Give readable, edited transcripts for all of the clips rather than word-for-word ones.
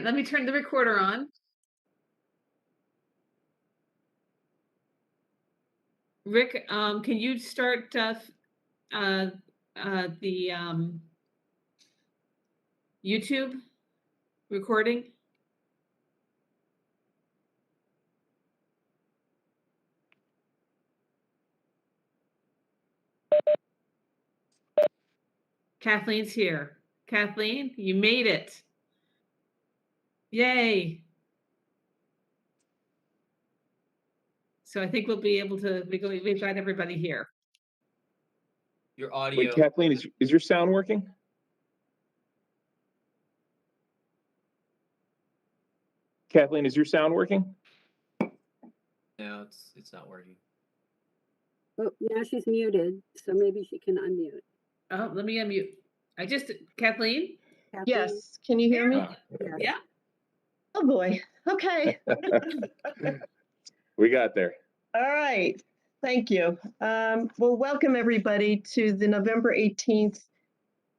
Let me turn the recorder on. Rick, can you start the YouTube recording? Kathleen's here. Kathleen, you made it. Yay. So I think we'll be able to, we've got everybody here. Your audio. Wait, Kathleen, is your sound working? Kathleen, is your sound working? No, it's not working. Oh, now she's muted, so maybe she can unmute. Oh, let me unmute. Kathleen? Kathleen? Yes, can you hear me? Yes. Yeah. Oh, boy. Okay. We got there. All right. Thank you. Well, welcome everybody to the November 18th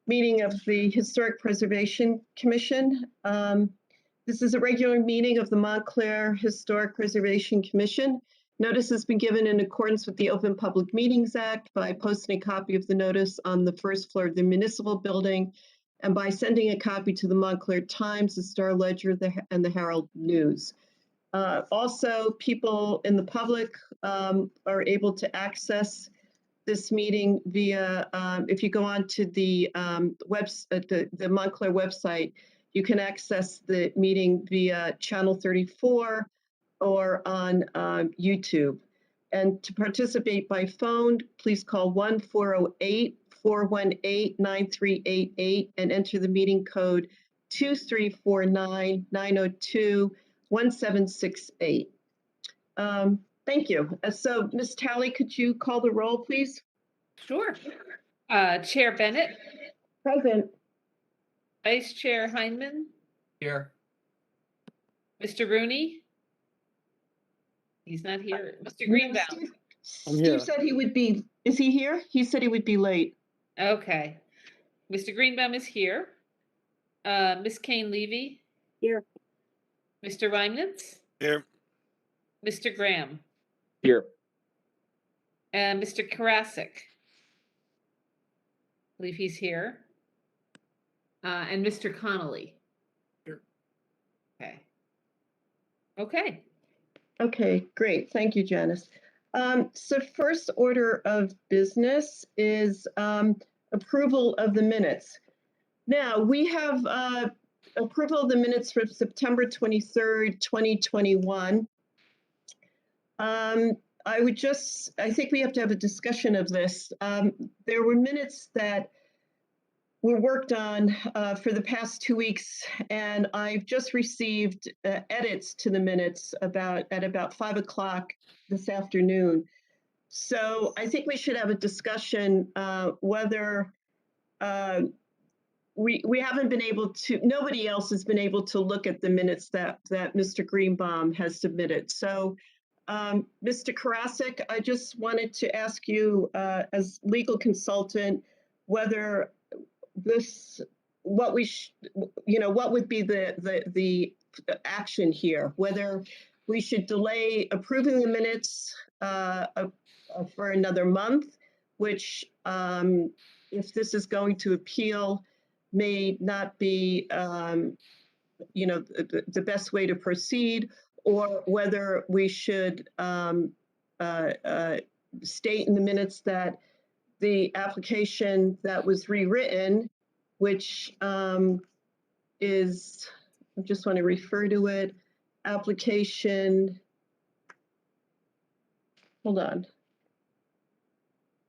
meeting of the Historic Preservation Commission. This is a regular meeting of the Montclair Historic Preservation Commission. Notice has been given in accordance with the Open Public Meetings Act by posting a copy of the notice on the first floor of the municipal building and by sending a copy to the Montclair Times, the Star Ledger, and the Herald News. Also, people in the public are able to access this meeting via, if you go on to the the Montclair website, you can access the meeting via channel 34 or on YouTube. And to participate by phone, please call 1-408-418-9388 and enter the meeting code 2349-902-1768. Thank you. So, Ms. Talley, could you call the roll, please? Sure. Chair Bennett, Present. Vice Chair Heineman, Here. Mr. Rooney. He's not here. Mr. Greenbaum. Steve said he would be, is he here? He said he would be late. Okay. Mr. Greenbaum is here. Ms. Kane Levy. Here. Mr. Reimnitz. Here. Mr. Graham. Here. And Mr. Karasik. I believe he's here. And Mr. Connolly. Here. Okay. Okay. Okay, great. Thank you, Janice. So first order of business is approval of the minutes. Now, we have approval of the minutes for September 23rd, 2021. I think we have to have a discussion of this. There were minutes that were worked on for the past 2 weeks, and I've just received edits to the minutes at about 5 o'clock this afternoon. So I think we should have a discussion whether we haven't been able to, nobody else has been able to look at the minutes that Mr. Greenbaum has submitted. So Mr. Karasik, I just wanted to ask you as legal consultant whether what would be the action here, whether we should delay approving the minutes for another month, which if this is going to appeal may not be the best way to proceed, or whether we should state in the minutes that the application that was rewritten, which is, I just want to refer to it, application, hold on.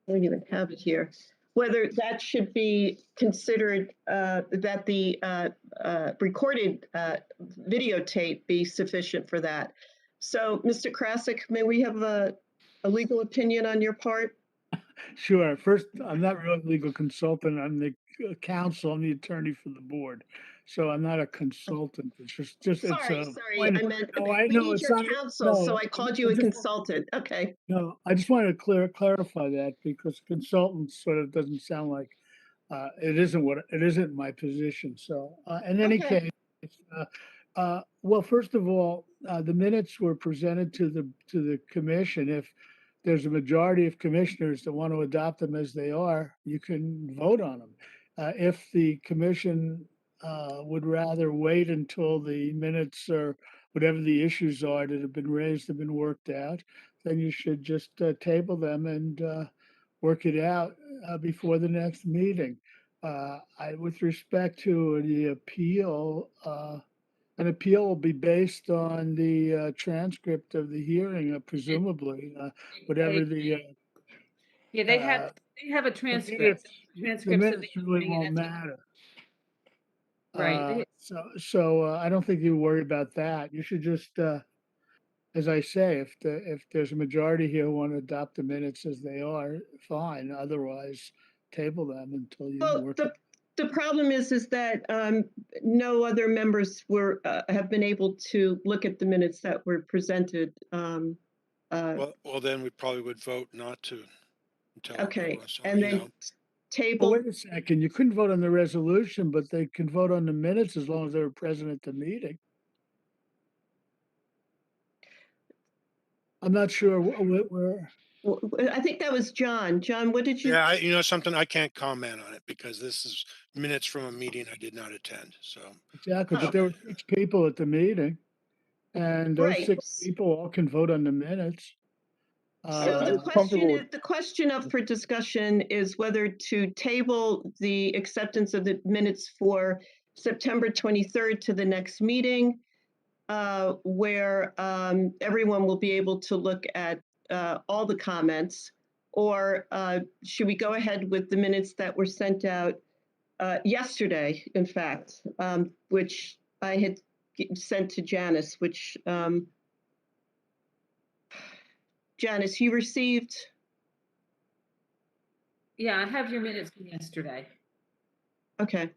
I don't even have it here. Whether that should be considered, that the recorded videotape be sufficient for that. So, Mr. Krasik, may we have a legal opinion on your part? Sure. First, I'm not really a legal consultant. I'm the counsel. I'm the attorney for the board. So I'm not a consultant. It's just Sorry, I meant no, we need your counsel, so I called you a consultant. Okay. No, I just wanted to clarify that, because consultant sort of doesn't sound like it isn't my position. So in any case, Well, first of all, the minutes were presented to the commission. If there's a majority of commissioners that want to adopt them as they are, you can vote on them. If the commission would rather wait until the minutes or whatever the issues are that have been raised have been worked out, then you should just table them and work it out before the next meeting. With respect to the appeal, an appeal will be based on the transcript of the hearing, presumably, whatever the. Yeah, they have a The transcript. minutes, the Transcripts of the minutes really hearing, and won't that's- matter. Right. So I don't think you worry about that. You should just, as I say, if there's a majority here who want to adopt the minutes as they are, fine. Otherwise, table them until you Well, work it. the problem is that no other members have been able to look at the minutes that were presented. Well, then we probably would vote not to until Okay, everyone saw, and you then know. table. Wait a second, you couldn't vote on the resolution, but they can vote on the minutes as long as they were present at the meeting. I'm not sure where. I think that was John. John, what did you? Yeah, you know something, I can't comment on it because this is minutes from a meeting I did not attend, so. Exactly, but there were 6 people at the meeting, and those Right. 6 people all can vote on the minutes. So the I'm comfortable with- question up for discussion is whether to table the acceptance of the minutes for September 23rd to the next meeting, where everyone will be able to look at all the comments, or should we go ahead with the minutes that were sent out yesterday, in fact, which I had sent to Janice, which Janice, you received? Yeah, I have your minutes from yesterday. Okay.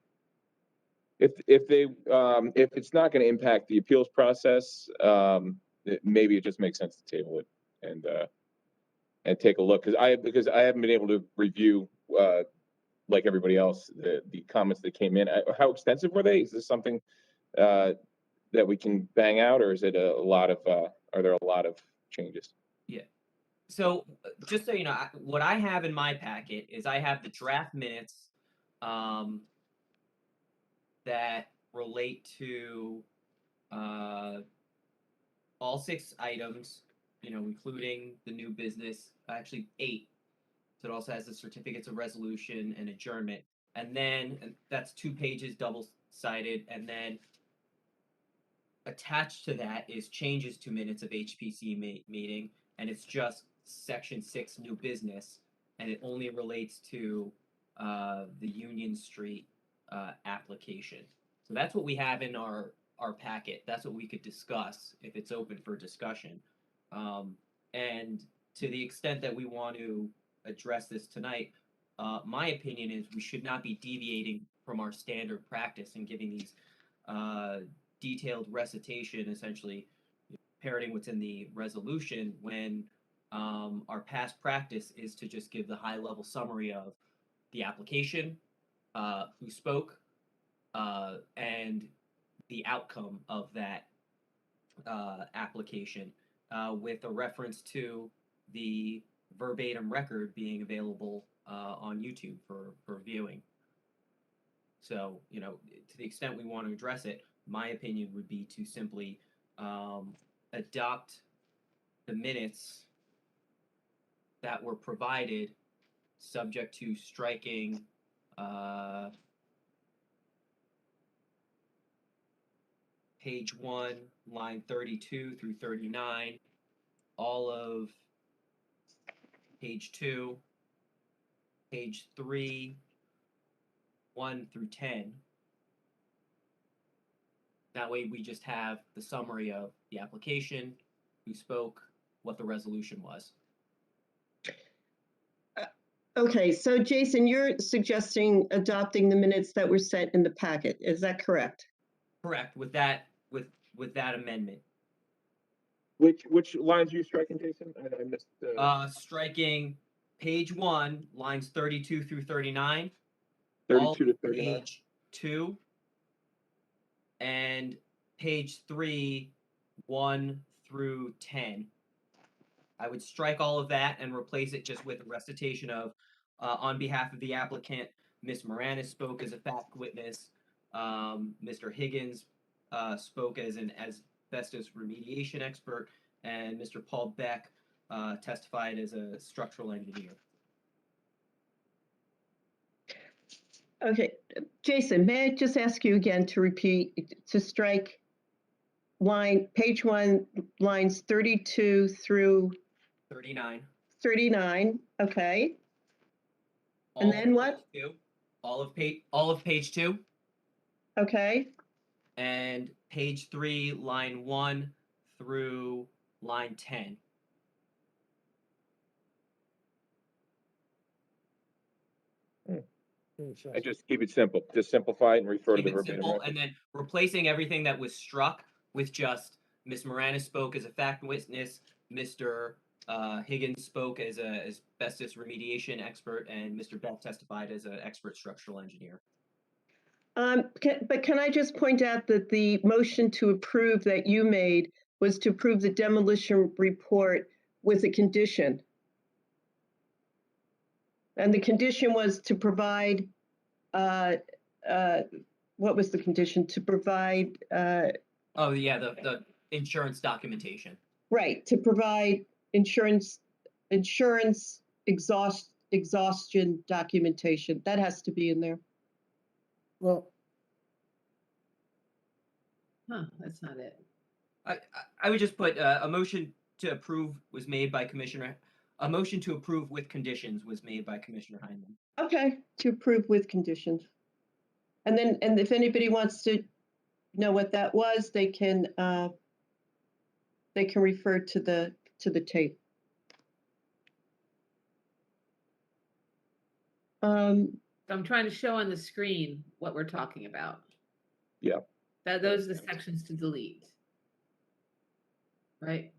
if it's not going to impact the appeals process, maybe it just makes sense to table it and take a look, because I haven't been able to review like everybody else the comments that came in. How extensive were they? Is this something that we can bang out, or is it are there a lot of changes? So just so you know, what I have in my packet is I have the draft minutes that relate to all 6 items, including the new business, actually 8. So it also has the certificates of resolution and adjournment. And that's 2 pages double-sided. And then attached to that is changes to minutes of HPC meeting. And it's just section 6 new business. And it only relates to the Union Street application. So that's what we have in our packet. That's what we could discuss if it's open for discussion. And to the extent that we want to address this tonight, my opinion is we should not be deviating from our standard practice and giving these detailed recitation, essentially parroting what's in the resolution, when our past practice is to just give the high-level summary of the application, who spoke, and the outcome of that application, with a reference to the verbatim record being available on YouTube for viewing. So, to the extent we want to address it, my opinion would be to simply adopt the minutes that were provided, subject to striking page 1, line 32 through 39, all of page 2, page 3, 1 through 10. That way we just have the summary of the application, who spoke, what the resolution was. Okay, so Jason, you're suggesting adopting the minutes that were sent in the packet. Is that correct? Correct, with that amendment. Which lines are you striking, Jason? I missed. Striking page 1, lines 32 through 39. 32 to 39. Page 2, and page 3, 1 through 10. I would strike all of that and replace it just with a recitation of, on behalf of the applicant, Ms. Moranis spoke as a fact witness, Mr. Higgins spoke as an asbestos remediation expert, and Mr. Paul Beck testified as a structural engineer. Okay, Jason, may I just ask you again to repeat, to strike page 1, lines 32 through 39. 39, okay? And All then of what? page 2, all of page 2, Okay, and page 3, line 1 through line 10. I just keep it simple, just simplify it and refer to Keep the it verbatim simple, record. and then replacing everything that was struck with just Ms. Moranis spoke as a fact witness, Mr. Higgins spoke as a asbestos remediation expert, and Mr. Beck testified as an expert structural engineer. but can I just point out that the motion to approve that you made was to approve the demolition report with a condition. And the condition was to provide, what was the condition? To provide, Oh yeah, the insurance documentation. right, to provide insurance exhaustion documentation. That has to be in there. Well, Huh, that's not it. I would just put a motion to approve was made by Commissioner. A motion to approve with conditions was made by Commissioner Heineman. Okay, to approve with conditions. And then, and if anybody wants to know what that was, they can refer to the tape. So I'm trying to show on the screen what we're talking about. Yeah. Those are the sections to delete. Right?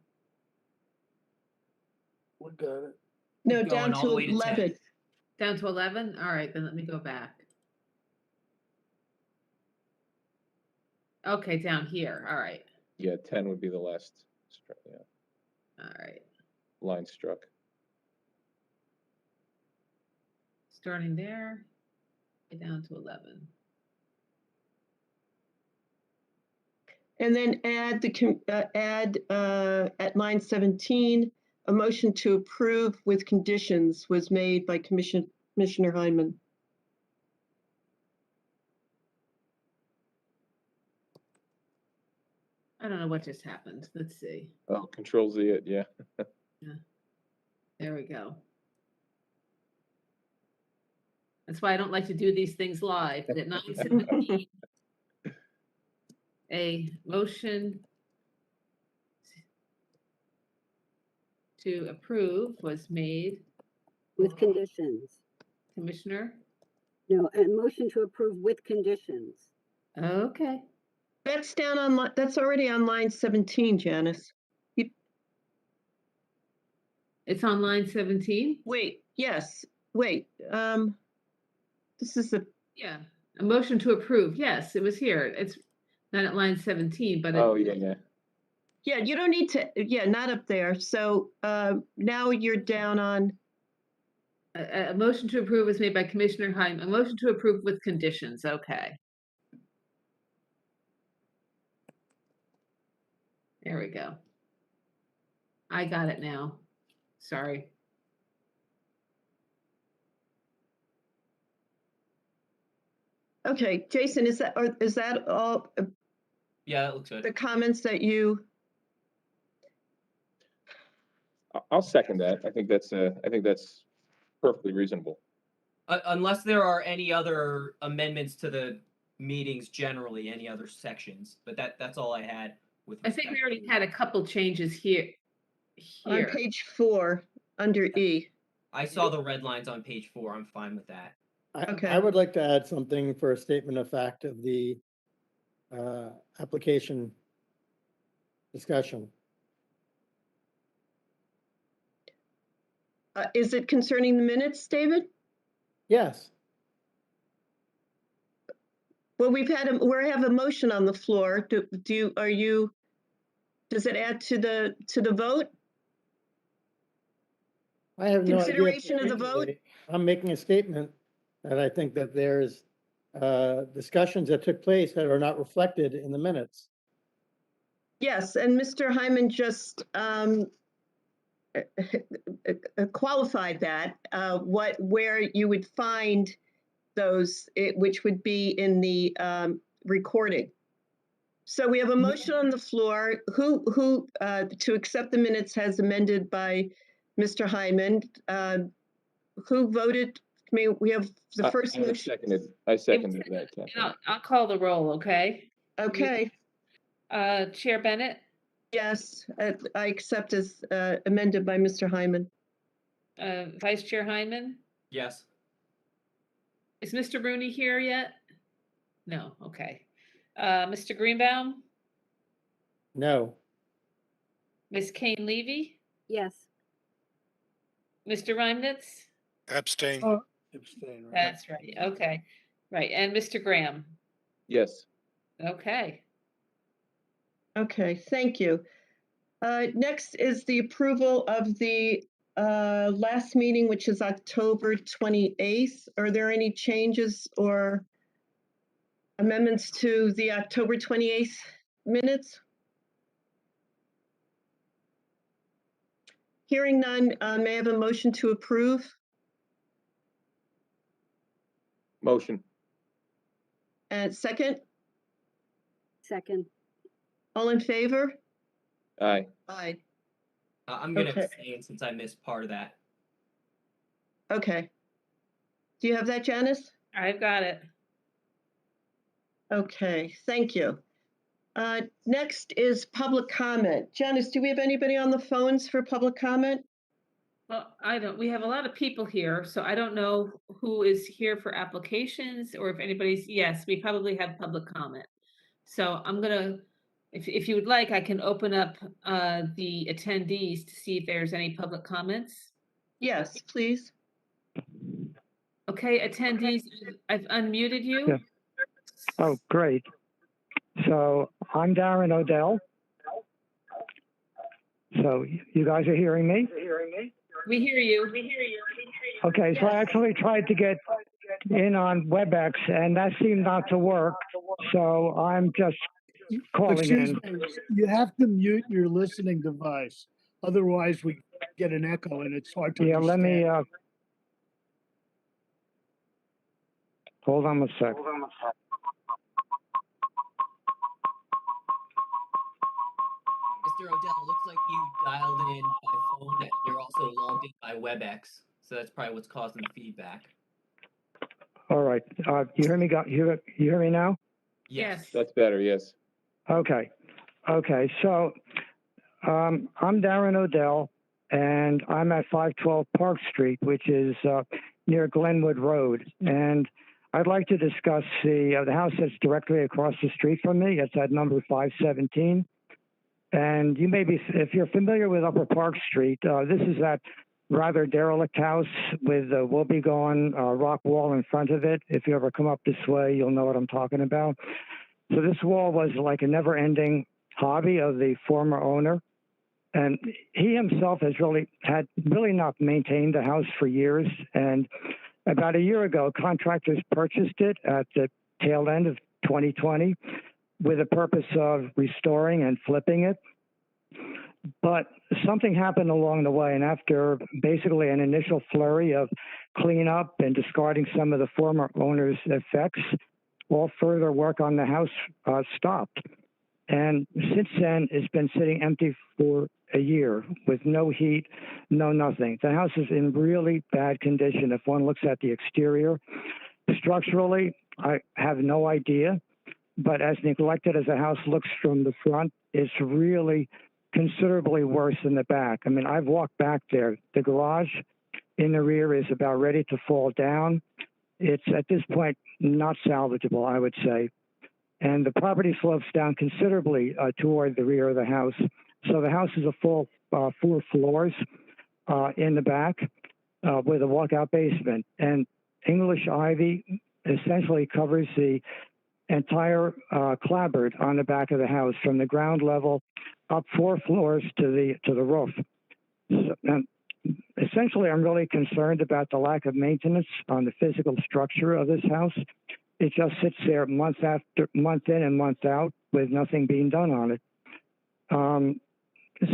we got it. No, Keep going down all to the way to 10. 11. Down to 11? All right, then let me go back. Okay, down here. All right. Yeah, 10 would be the last, yeah, All right. line struck. Starting there, get down to 11. And then add at line 17, a motion to approve with conditions was made by Commissioner Heineman. I don't know what just happened. Let's see. Oh, Control Z it, yeah. There we go. That's why I don't like to do these things live, but at 9:17, a motion to approve was made. With conditions. Commissioner? No, a motion to approve with conditions. Okay. That's down on, that's already on line 17, Janice. It's on line 17? Wait, yes, wait, this is the, Yeah. A motion to approve. Yes, it was here. It's not at line 17, but Oh, yeah. yeah, you don't need to, yeah, not up there. So now you're down on, a motion to approve was made by Commissioner Heim. A motion to approve with conditions. Okay. There we go. I got it now. Sorry. okay, Jason, is that all Yeah, that looks good. the comments that you, I'll second that. I think that's perfectly reasonable. Unless there are any other amendments to the meetings generally, any other sections, but that's all I had with. I think we respect already to- had a couple changes here. on page 4, under E. I saw the red lines on page 4. I'm fine with that. Okay. I would like to add something for a statement of fact of the application discussion. Is it concerning the minutes, David? Yes, Well, we have a motion on the floor. Does it add to the vote? I have no idea. Consideration of the vote? procedurally. I'm making a statement that I think that there's discussions that took place that are not reflected in the minutes. Yes, and Mr. Hyman just qualified that, where you would find those, which would be in the recording. So we have a motion on the floor. Who to accept the minutes as amended by Mr. Hyman. Who voted? We have the first motion. I seconded that, Kathleen. I'll call the roll, okay? Okay, Chair Bennett, yes, I accept as amended by Mr. Hyman. Vice Chair Hyman, Yes. is Mr. Rooney here yet? No, okay. Mr. Greenbaum, No, Ms. Kane Levy, Yes, Mr. Reimnitz? Abstain. Oh, abstain, right? That's right, okay. Right, and Mr. Graham, Yes, okay. Okay, thank you. Next is the approval of the last meeting, which is October 28th. Are there any changes or amendments to the October 28th minutes? Hearing none, may I have a motion to approve? motion. And second, second. all in favor? Aye. Aye. I'm gonna Okay. abstain since I missed part of that. Okay. Do you have that, Janice? I've got it. Okay, thank you. Next is public comment. Janice, do we have anybody on the phones for public comment? Well, we have a lot of people here, so I don't know who is here for applications or if anybody's, yes, we probably have public comment. So I'm gonna, if you would like, I can open up the attendees to see if there's any public comments. Yes, please. Okay, attendees, I've unmuted you. Yeah. Oh, great. So I'm Darren Odell. So you guys are hearing me? We hear you. Okay, so I actually tried to get in on WebEx and that seemed not to work. So I'm just calling Excuse in. me, you have to mute your listening device. Otherwise, we get an echo and it's hard to Yeah, let understand. me, hold on a sec. Mr. Odell, it looks like you dialed in by phone and you're also logged in by WebEx. So that's probably what's causing the feedback. All right. You hear me? You hear me now? Yes. That's better, yes. Okay. Okay. So I'm Darren Odell, and I'm at 512 Park Street, which is near Glenwood Road. And I'd like to discuss the house that's directly across the street from me. It's at number 517. And you may be, if you're familiar with Upper Park Street, this is that rather derelict house with a woebegone rock wall in front of it. If you ever come up this way, you'll know what I'm talking about. So this wall was like a never-ending hobby of the former owner. And he himself has really not maintained the house for years. And about a year ago, contractors purchased it at the tail end of 2020 with the purpose of restoring and flipping it. But something happened along the way, and after basically an initial flurry of cleanup and discarding some of the former owner's effects, all further work on the house stopped. And since then, it's been sitting empty for a year with no heat, no nothing. The house is in really bad condition if one looks at the exterior. Structurally, I have no idea, but as neglected as the house looks from the front, it's really considerably worse in the back. I mean, I've walked back there. The garage in the rear is about ready to fall down. It's at this point not salvageable, I would say. And the property slopes down considerably toward the rear of the house. So the house is a full 4 floors in the back with a walkout basement. And English ivy essentially covers the entire clapboard on the back of the house from the ground level up 4 floors to the roof. So, and essentially, I'm really concerned about the lack of maintenance on the physical structure of this house. It just sits there month in and month out with nothing being done on it.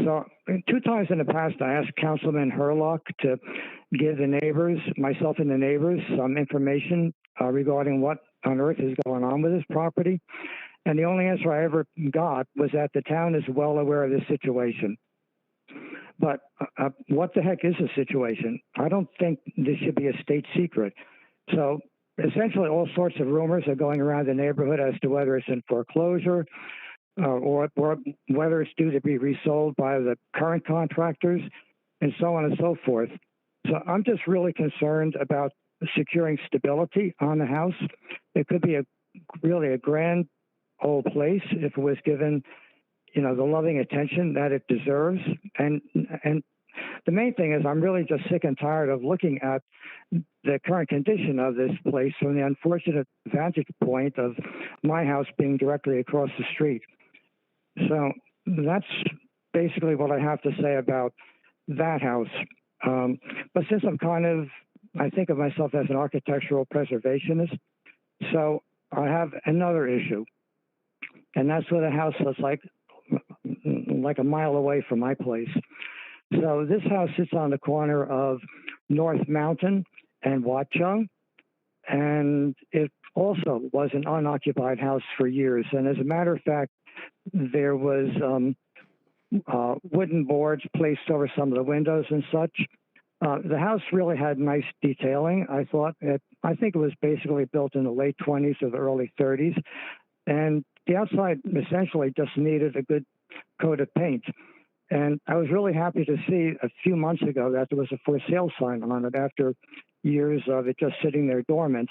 So 2 times in the past, I asked Councilman Herlock to give the neighbors, myself and the neighbors, some information regarding what on earth is going on with this property. And the only answer I ever got was that the town is well aware of the situation. But what the heck is the situation? I don't think this should be a state secret. So essentially, all sorts of rumors are going around the neighborhood as to whether it's in foreclosure or whether it's due to be resold by the current contractors and so on and so forth. So I'm just really concerned about securing stability on the house. It could be really a grand old place if it was given, you know, the loving attention that it deserves. And the main thing is I'm really just sick and tired of looking at the current condition of this place from the unfortunate vantage point of my house being directly across the street. So that's basically what I have to say about that house. But since I think of myself as an architectural preservationist, so I have another issue, and that's where the house was like a mile away from my place. So this house sits on the corner of North Mountain and Watchung, and it also was an unoccupied house for years. And as a matter of fact, there was wooden boards placed over some of the windows and such. The house really had nice detailing. I think it was basically built in the late 20s or the early 30s. And the outside essentially just needed a good coat of paint. And I was really happy to see a few months ago that there was a for sale sign on it after years of it just sitting there dormant.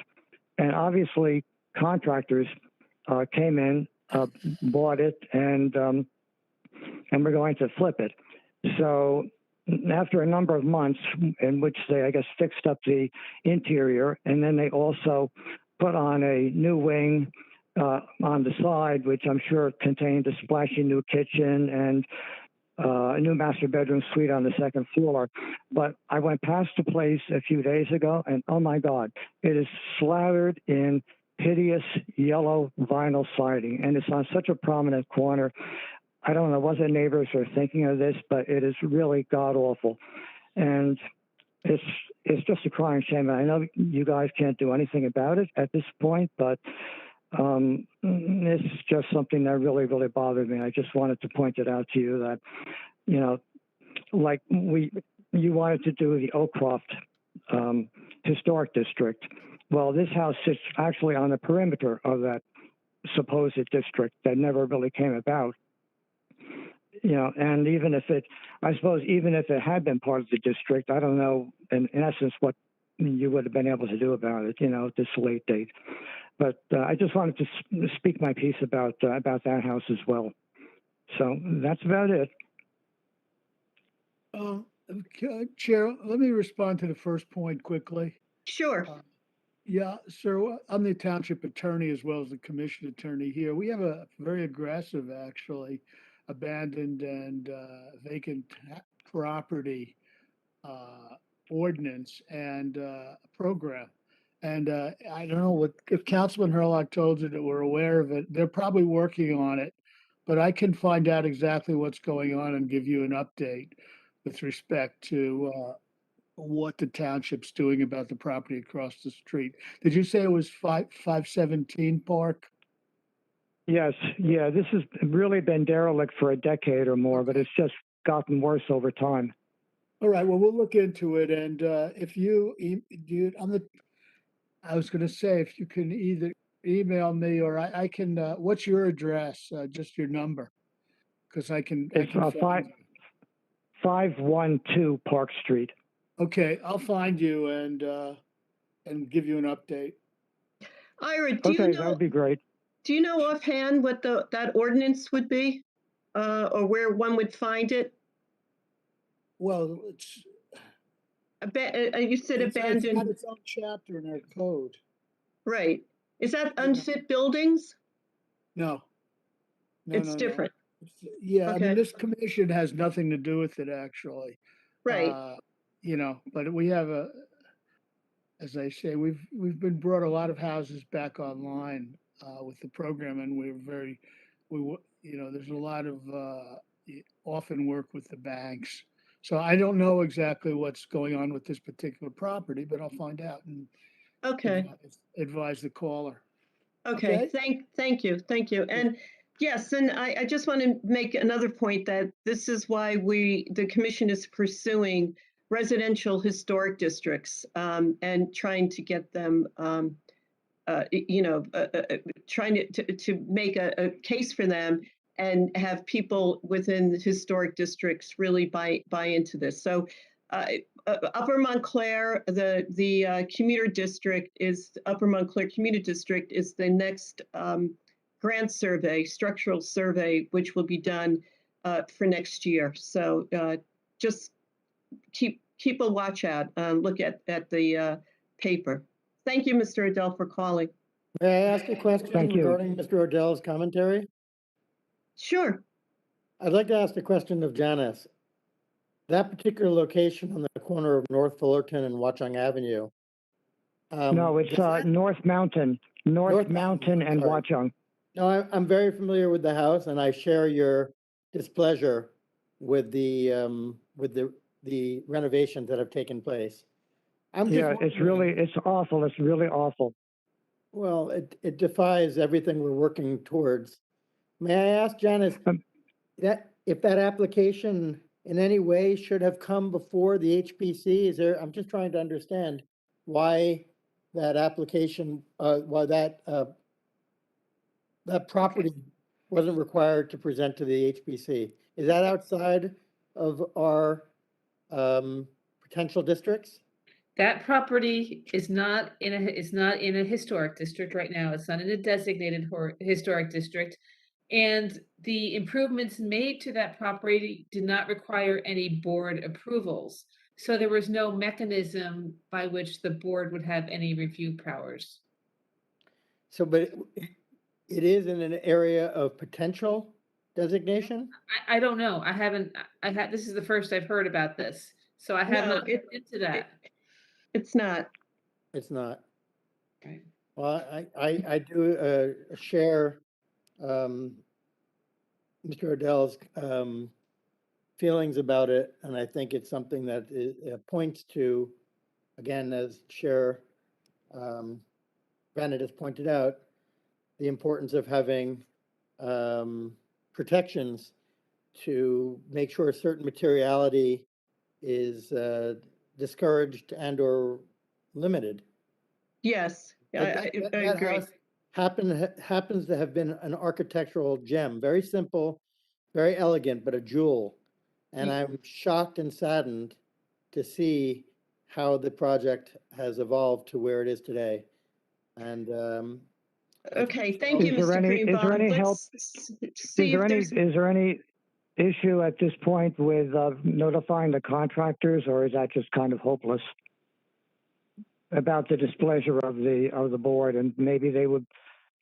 And obviously contractors came in, bought it, and we're going to flip it. So after a number of months in which they, I guess, fixed up the interior, and then they also put on a new wing on the side, which I'm sure contained a splashy new kitchen and a new master bedroom suite on the second floor. But I went past the place a few days ago, and oh my God, it is slathered in hideous yellow vinyl siding, and it's on such a prominent corner. I don't know what the neighbors are thinking of this, but it is really god awful, and it's just a crying shame. I know you guys can't do anything about it at this point, but it's just something that really, really bothered me. I just wanted to point it out to you that, you know, like you wanted to do the Oakcroft historic district. Well, this house sits actually on the perimeter of that supposed district that never really came about. You know, and even if it had been part of the district, I don't know, in essence, what you would have been able to do about it, you know, at this late date. But I just wanted to speak my piece about that house as well. So that's about it. Chair, let me respond to the first point quickly. Sure. Yeah, sir, I'm the township attorney as well as the commission attorney here. We have a very aggressive, actually, abandoned and vacant property ordinance and program. And I don't know if Councilman Herlock told you that we're aware of it. They're probably working on it, but I can find out exactly what's going on and give you an update with respect to what the township's doing about the property across the street. Did you say it was 517 Park? Yes, yeah, this has really been derelict for a decade or more, but it's just gotten worse over time. All right, well, we'll look into it, and if you I was going to say, if you can either email me or I can, what's your address? Just your number, because I can. It's 512 Park Street. Okay, I'll find you and give you an update. Ira, do Okay, you know? that would be great. Do you know offhand what that ordinance would be, or where one would find it? Well, it's. You said abandoned. It's got its own chapter in our code. Right. Is that unfit buildings? No. No, It's no, no. different. Yeah, I mean, Okay. this commission has nothing to do with it, actually. Right. You know, but we have as I say, we've been brought a lot of houses back online with the program, and you know, there's a lot of often work with the banks. So I don't know exactly what's going on with this particular property, but I'll find out and Okay. advise the caller. Okay. Okay. Thank you. Thank you. And yes, and I just want to make another point that this is why the commission is pursuing residential historic districts and trying to get them, trying to make a case for them and have people within the historic districts really buy into this. So Upper Montclair, the Commuter district is Upper Montclair Commuter district is the next grant survey, structural survey, which will be done for next year. So just keep a watch out. Look at the paper. Thank you, Mr. Adele, for calling. May I ask a question Thank you. regarding Mr. Odell's commentary? Sure. I'd like to ask a question of Janice. That particular location on the corner of North Fullerton and Watchung Avenue. No, it's does that- North Mountain and sorry. Watchung. No, I'm very familiar with the house, and I share your displeasure with the renovations that have taken place. Yeah, it's awful. It's really awful. Well, it defies everything we're working towards. May I ask Janice, that if that application in any way should have come before the HPC? I'm just trying to understand why that application, why that property wasn't required to present to the HPC. Is that outside of our potential districts? That property is not in a historic district right now. It's not in a designated historic district. And the improvements made to that property did not require any board approvals. So there was no mechanism by which the board would have any review powers. So, but it is in an area of potential designation? I don't know. This is the first I've heard about this. So I have No, not looked into that. It's not. It's not. Right. Well, I do share Mr. Odell's feelings about it, and I think it's something that points to, again, as Chair Bennett has pointed out, the importance of having protections to make sure certain materiality is discouraged and or limited. Yes, I That agree. house happens to have been an architectural gem, very simple, very elegant, but a jewel. And I'm shocked and saddened to see how the project has evolved to where it is today. And Okay, thank you, Is there Mr. any- is there Greenbaum. any help- Let's see if there's. Is there any issue at this point with notifying the contractors, or is that just kind of hopeless about the displeasure of the board? And maybe they would,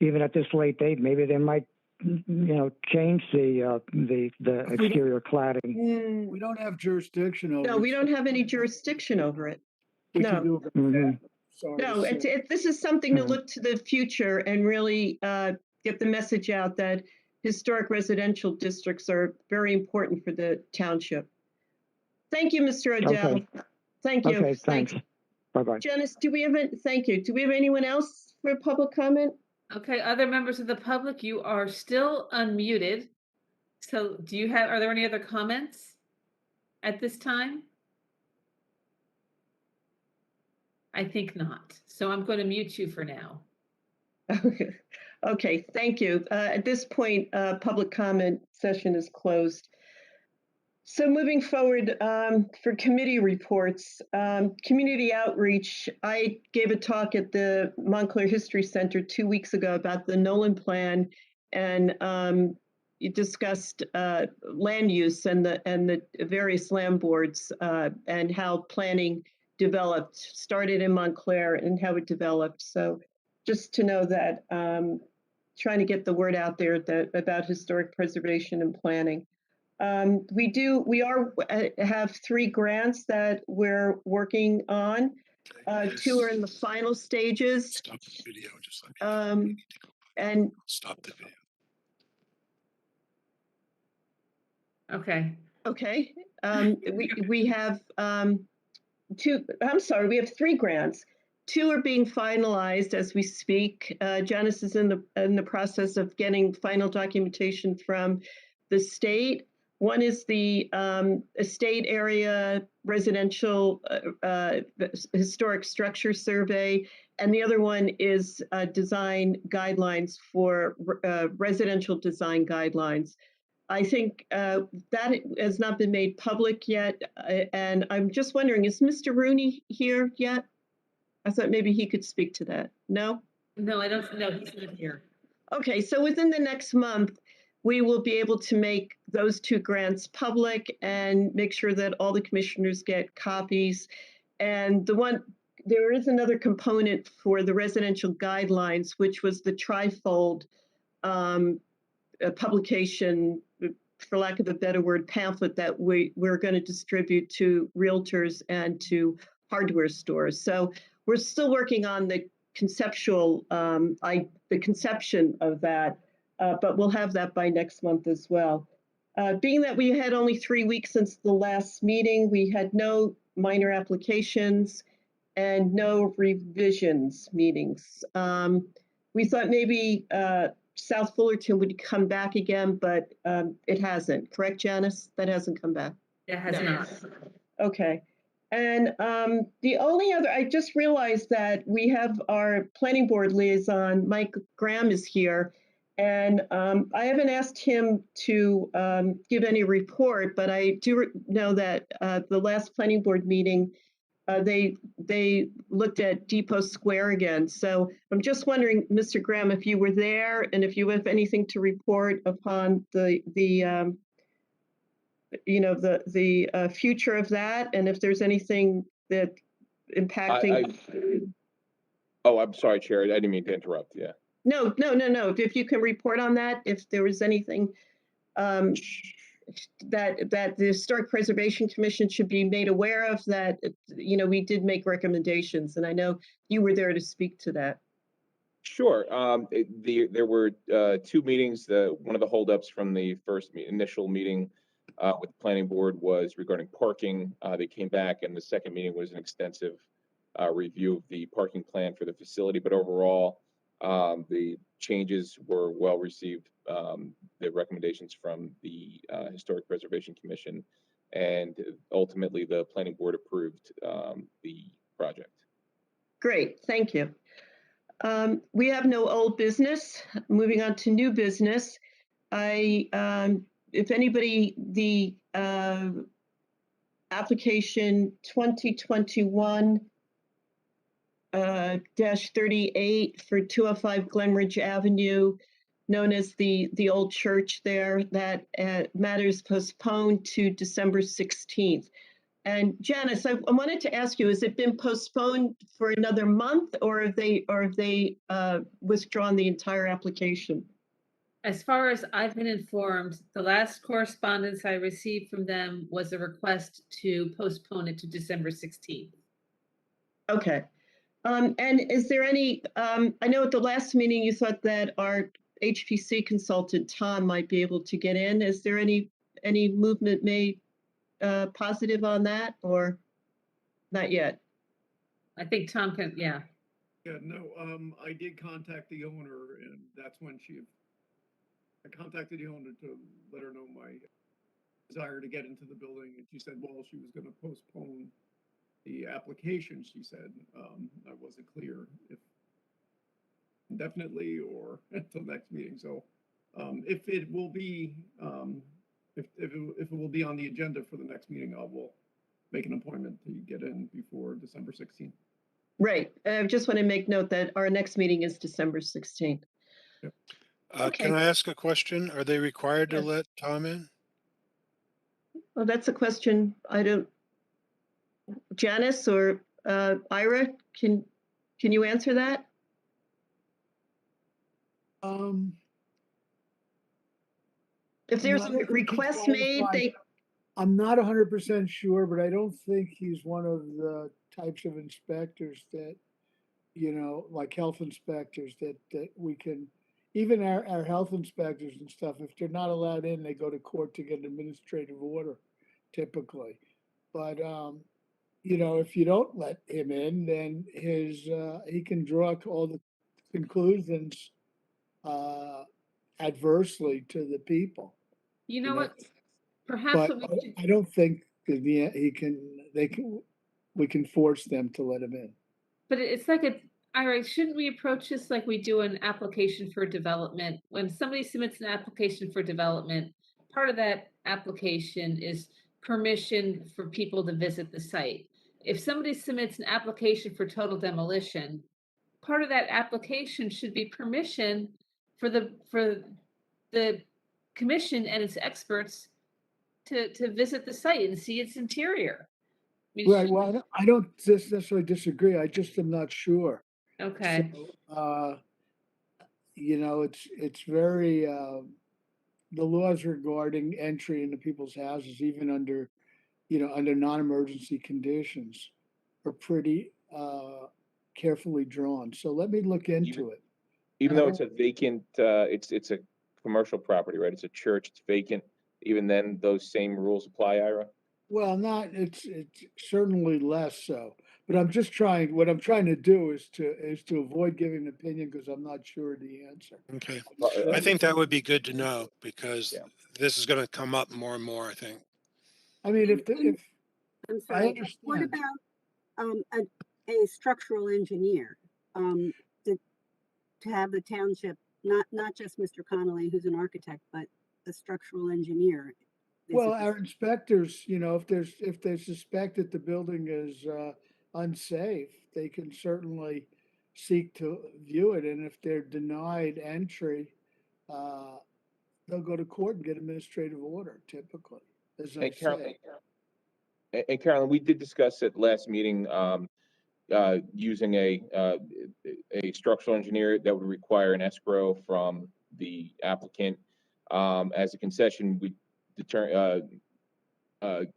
even at this late date, maybe they might, change the exterior cladding. We don't have jurisdiction over it. No, we don't have any jurisdiction over it. We no. can do it. Mhm. Sorry No, to say. this is something to Mhm. look to the future and really get the message out that historic residential districts are very important for the township. Thank you, Mr. Odell. Okay. Thank you. Okay, thanks. Bye-bye. Janice, thank you. Do we have anyone else for public comment? Okay, other members of the public, you are still unmuted. So are there any other comments at this time? I think not. So I'm going to mute you for now. Okay, thank you. At this point, public comment session is closed. So moving forward for committee reports, community outreach. I gave a talk at the Montclair History Center 2 weeks ago about the Nolan Plan, and you discussed land use and the various land boards and how planning started in Montclair and how it developed. So just to know that trying to get the word out there that about historic preservation and planning. We have 3 grants that we're working on. 2 are in the final stages. Stop the video, just let me know. And Stop the video. Okay. okay, we have 2. I'm sorry, we have 3 grants. 2 are being finalized as we speak. Janice is in the process of getting final documentation from the state. One is the estate area residential historic structure survey, and the other one is design guidelines for residential design guidelines. I think that has not been made public yet, and I'm just wondering, is Mr. Rooney here yet? I thought maybe he could speak to that. No? No, I don't know. He's not here. Okay, so within the next month, we will be able to make those 2 grants public and make sure that all the commissioners get copies. And there is another component for the residential guidelines, which was the trifold publication, for lack of a better word, pamphlet that we're going to distribute to realtors and to hardware stores. So we're still working on the conceptual, the conception of that, but we'll have that by next month as well. Being that we had only 3 weeks since the last meeting, we had no minor applications and no revisions meetings. We thought maybe South Fullerton would come back again, but it hasn't. Correct, Janice? That hasn't come back. It has not. Okay. And the only other, I just realized that we have our planning board liaison, Mike Graham, is here. And I haven't asked him to give any report, but I do know that the last planning board meeting, they looked at Depot Square again. So I'm just wondering, Mr. Graham, if you were there and if you have anything to report upon the future of that, and if there's anything that impacting. Oh, I'm sorry, Chair. I didn't mean to interrupt. Yeah. No. If you can report on that, if there was anything that the Historic Preservation Commission should be made aware of, that, we did make recommendations, and I know you were there to speak to that. Sure. There were 2 meetings. One of the holdups from the first initial meeting with the planning board was regarding parking. They came back, and the second meeting was an extensive review of the parking plan for the facility. But overall, the changes were well received. The recommendations from the Historic Preservation Commission, and ultimately the planning board approved the project. Great, thank you. We have no old business. Moving on to new business. If anybody, the application 2021-38 for 205 Glenridge Avenue, known as the old church there, that matter is postponed to December 16th. And Janice, I wanted to ask you, has it been postponed for another month, or have they withdrawn the entire application? As far as I've been informed, the last correspondence I received from them was a request to postpone it to December 16th. Okay. And is there any, I know at the last meeting you thought that our HPC consultant, Tom, might be able to get in. Is there any movement made positive on that, or not yet? I think Tom can, yeah. Yeah, no, I did contact the owner, and that's when I contacted the owner to let her know my desire to get into the building, and she said, well, she was gonna postpone the application. She said, I wasn't clear if indefinitely or until next meeting. So if it will be, if it will be on the agenda for the next meeting, I will make an appointment to get in before December 16th. Right. I just want to make note that our next meeting is December 16th. Yep. Okay. Can I ask a question? Are they required to Yes. let Tom in? Well, that's a question I don't, Janice or Ira, can you answer that? Um, If there's no, I a don't think he's request made, qualified. they, I'm not 100% sure, but I don't think he's one of the types of inspectors that, like health inspectors that we can, even our health inspectors and stuff, if they're not allowed in, they go to court to get an administrative order typically. But, if you don't let him in, then he can draw all the conclusions, adversely to the people. You know And what? that's, Perhaps but what we should, I don't think that we can force them to let him in. but it's like all right, shouldn't we approach this like we do an application for development? When somebody submits an application for development, part of that application is permission for people to visit the site. If somebody submits an application for total demolition, part of that application should be permission for the commission and its experts to visit the site and see its interior. I mean, Right, well, I don't necessarily disagree, I just am not sure. okay. So, it's very, the laws regarding entry into people's houses, even under non-emergency conditions, are pretty, carefully drawn. So let me look into it. Even though it's a vacant, it's a commercial property, right? It's a church, it's vacant. Even then, those same rules apply, Ira? Well, it's certainly less so, but what I'm trying to do is to avoid giving an opinion because I'm not sure of the answer. Okay. Uh, I think that would be good to know because Yeah. this is going to come up more and more, I think. I mean, And- if I'm I sorry, what understand. about, a structural engineer? To, to have the township, not just Mr. Connolly, who's an architect, but a structural engineer. Well, visit the our inspectors, if they suspect that the building is unsafe, they can certainly seek to view it, and if they're denied entry, uh, they'll go to court and get administrative order typically, as I And Carol, say. and Carolyn, we did discuss at last meeting, using a structural engineer that would require an escrow from the applicant. As a concession, it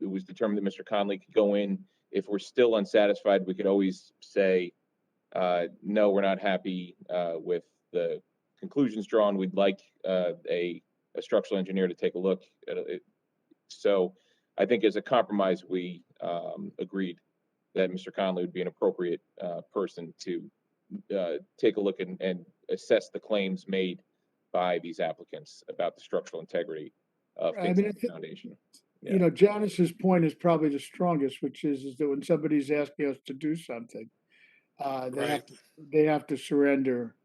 was determined that Mr. Conley could go in. If we're still unsatisfied, we could always say, no, we're not happy, with the conclusions drawn. We'd like, a structural engineer to take a look at it. So I think as a compromise, we, agreed that Mr. Conley would be an appropriate, person to, take a look and assess the claims made by these applicants about the structural integrity of I things mean, like the foundation. Janice's point is probably the strongest, which is that when somebody's asking us to do something, Right. they have to surrender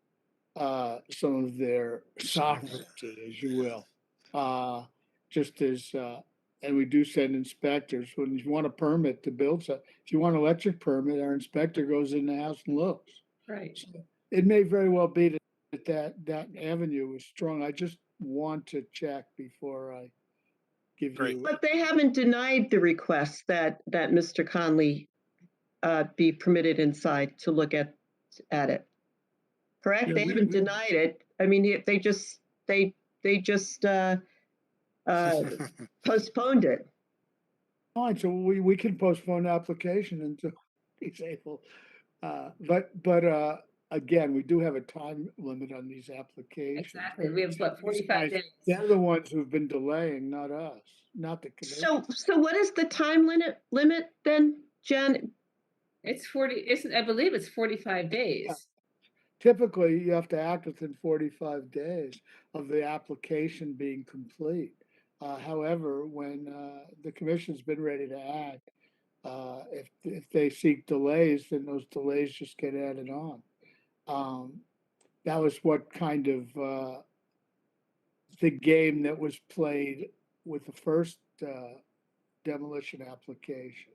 some of their sovereignty, as you will. Just as, and we do send inspectors when you want a permit to build so if you want an electric permit, our inspector goes in the house and looks. Right. So it may very well be that avenue is strong. I just want to check before I give Great. you. but they haven't denied the request that Mr. Conley be permitted inside to look at it. Correct? Yeah, They haven't denied it. I mean, they just postponed it. Fine, so we can postpone the application until he's able, but, again, we do have a time limit on these applications. Exactly. We have what, These 45 guys, days. they're the ones who've been delaying, not us, not the commission. So what is the time limit then, Jen? It's 40, I believe it's 45 days. Typically, you have to act within 45 days of the application being complete. However, when, the commission's been ready to act, if they seek delays, then those delays just get added on. That was what kind of, the game that was played with the first, demolition application.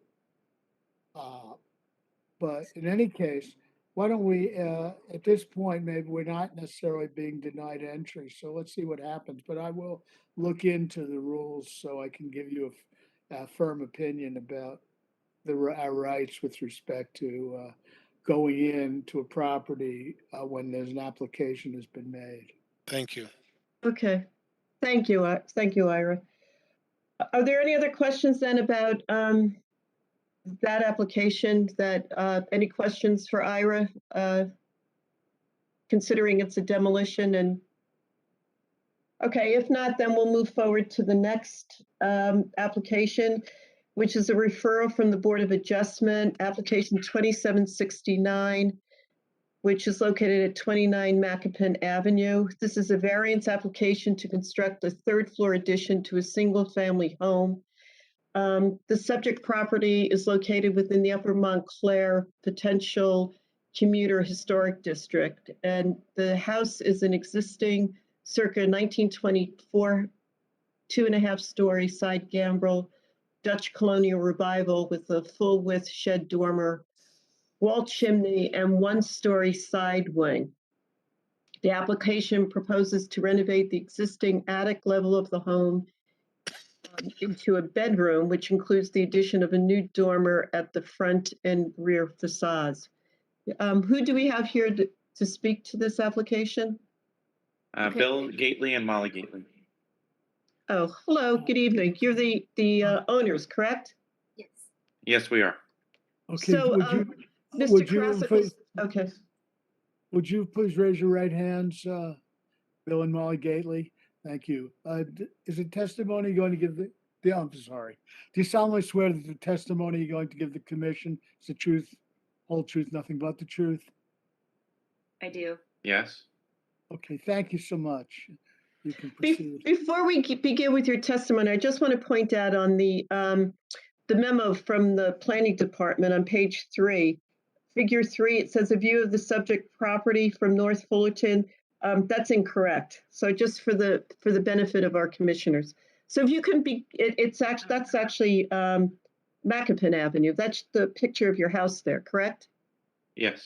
But in any case, why don't we, at this point, maybe we're not necessarily being denied entry, so let's see what happens. But I will look into the rules so I can give you a firm opinion about our rights with respect to going into a property when there's an application has been made. Thank you. Okay. Thank you. Thank you, Ira. Are there any other questions then about that application? Any questions for Ira, considering it's a demolition? And okay, if not, then we'll move forward to the next application, which is a referral from the Board of Adjustment, application 2769, which is located at 29 Macopin Avenue. This is a variance application to construct a third-floor addition to a single-family home. The subject property is located within the Upper Montclair potential commuter historic district, and the house is an existing circa 1924 2.5-story side gambrel Dutch colonial revival with a full-width shed dormer, wall chimney, and one-story side wing. The application proposes to renovate the existing attic level of the home into a bedroom, which includes the addition of a new dormer at the front and rear facades. Who do we have here to speak to this application? Okay. Bill Gately and Molly Gately. Oh, hello, good evening. You're the owners, correct? Yes. Yes, we are. Okay, So, would Mr. you Krasikos, okay. would you please raise your right hands, Bill and Molly Gately? Thank you. Is the testimony going to give I'm sorry. Do you solemnly swear that the testimony you're going to give the commission is the truth, whole truth, nothing but the truth? I do. Yes. Okay, thank you so much. You can proceed. Before we begin with your testimony, I just want to point out on the memo from the planning department on page 3, figure 3, it says a view of the subject property from North Fullerton. That's incorrect. So just for the benefit of our commissioners. So if you can that's actually Macopin Avenue. That's the picture of your house there, correct? Yes.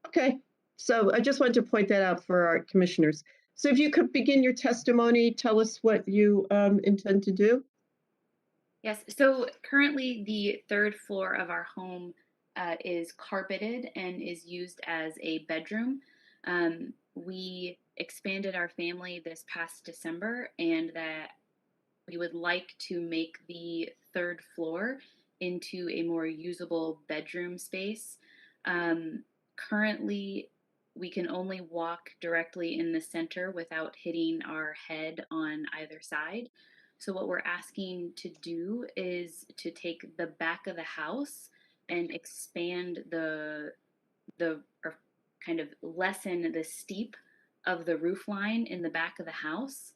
Okay. So I just wanted to point that out for our commissioners. So if you could begin your testimony, tell us what you intend to do. Yes. So currently, the third floor of our home is carpeted and is used as a bedroom. We expanded our family this past December, and that we would like to make the third floor into a more usable bedroom space. Currently, we can only walk directly in the center without hitting our head on either side. So what we're asking to do is to take the back of the house and expand or kind of lessen the steep of the roof line in the back of the house,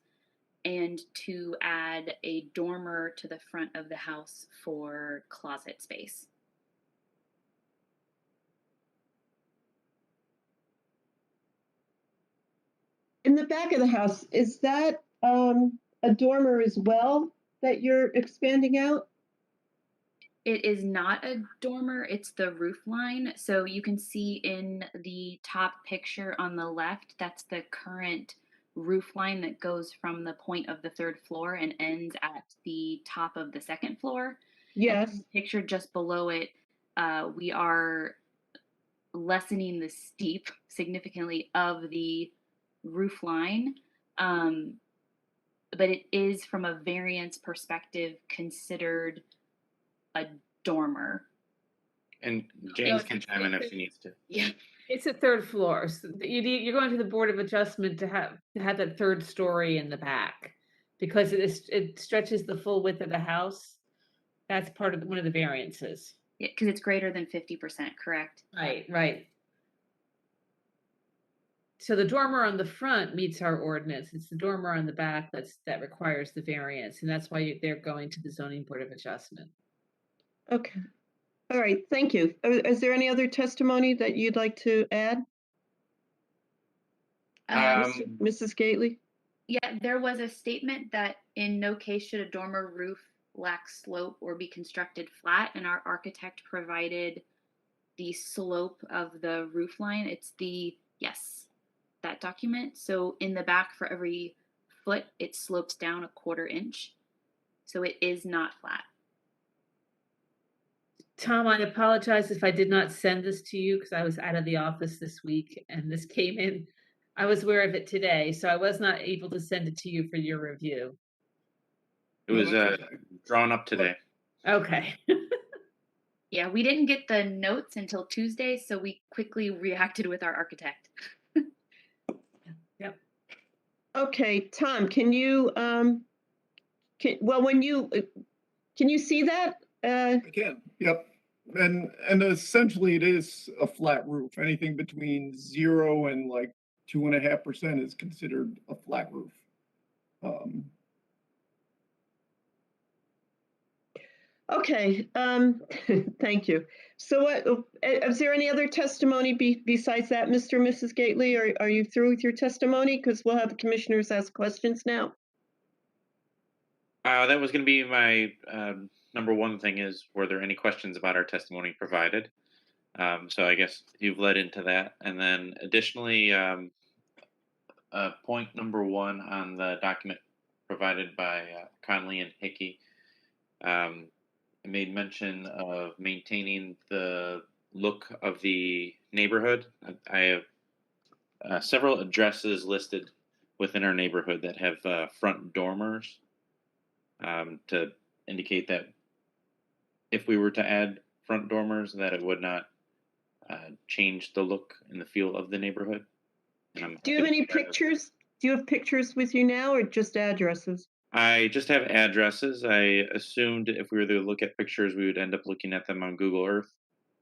and to add a dormer to the front of the house for closet space. In the back of the house, is that a dormer as well that you're expanding out? It is not a dormer, it's the roof line. So you can see in the top picture on the left, that's the current roof line that goes from the point of the third floor and ends at the top of the second floor. Yes. And the picture just below it, we are lessening the steep significantly of the roof line. But it is, from a variance perspective, considered a dormer. And James can chime in if she needs to. Yeah. It's a third floor. So you're going to the Board of Adjustment to have that third story in the back because it stretches the full width of the house. That's part of one of the variances. Yeah, because it's greater than 50%, correct? Right. So the dormer on the front meets our ordinance. It's the dormer on the back that requires the variance, and that's why they're going to the Zoning Board of Adjustment. Okay. All right. Thank you. Is there any other testimony that you'd like to add? Mrs. Gately? Yeah, there was a statement that in no case should a dormer roof lack slope or be constructed flat, and our architect provided the slope of the roof line. It's that document. So in the back, for every foot, it slopes down a 1/4 inch. So it is not flat. Tom, I apologize if I did not send this to you because I was out of the office this week and this came in I was aware of it today, so I was not able to send it to you for your review. It was that's okay. drawn up today. Okay. Yeah, we didn't get the notes until Tuesday, so we quickly reacted with our architect. Yep. Okay, Tom, can you, when you, can you see that? I can, yep. And essentially it is a flat roof. Anything between 0 and like 2.5% is considered a flat roof. Okay, thank you. So what, is there any other testimony besides that, Mr. and Mrs. Gately? Are you through with your testimony? Because we'll have the commissioners ask questions now. That was going to be my number one thing is, were there any questions about our testimony provided? So I guess you've led into that. And then additionally, point number one on the document provided by Conley and Hickey, it made mention of maintaining the look of the neighborhood. I have several addresses listed within our neighborhood that have front dormers to indicate that if we were to add front dormers, that it would not change the look and the feel of the neighborhood. Do you have any pictures? Do you have pictures with you now or just addresses? I just have addresses. I assumed if we were to look at pictures, we would end up looking at them on Google Earth.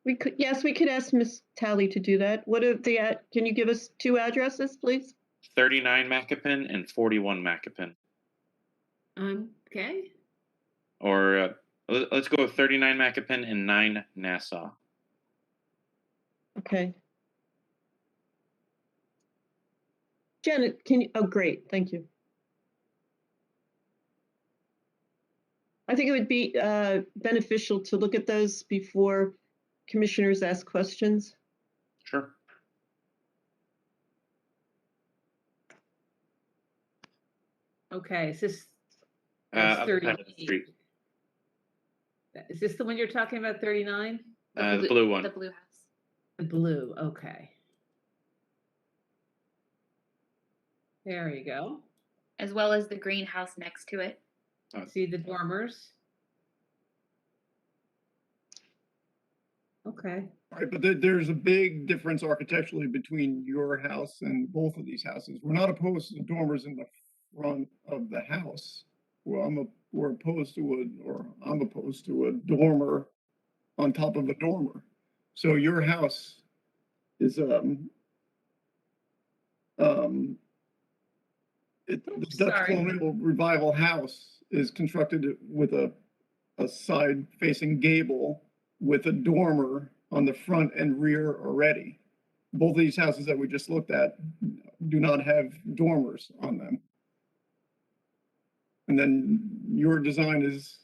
We could, yes, we could ask Miss Talley to do that. What are the, can you give us 2 addresses, please? 39 Macopin and 41 Macopin. Okay. Or let's go with 39 Macopin and 9 Nassau. Okay. Janet, can you, oh, great, thank you. I think it would be beneficial to look at those before commissioners ask questions. Sure. Okay, is this Other side of the 38? street. Is this the one you're talking about, 39? The blue one. The blue house. The blue, okay. There you go. As well as the greenhouse next to it. See the dormers? Okay. Right, but there's a big difference architecturally between your house and both of these houses. We're not opposed to the dormers in the front of the house. Well, I'm opposed to a dormer on top of a dormer. So your house is the Dutch Sorry. colonial revival house is constructed with a side facing gable with a dormer on the front and rear already. Both of these houses that we just looked at do not have dormers on them. And then your design is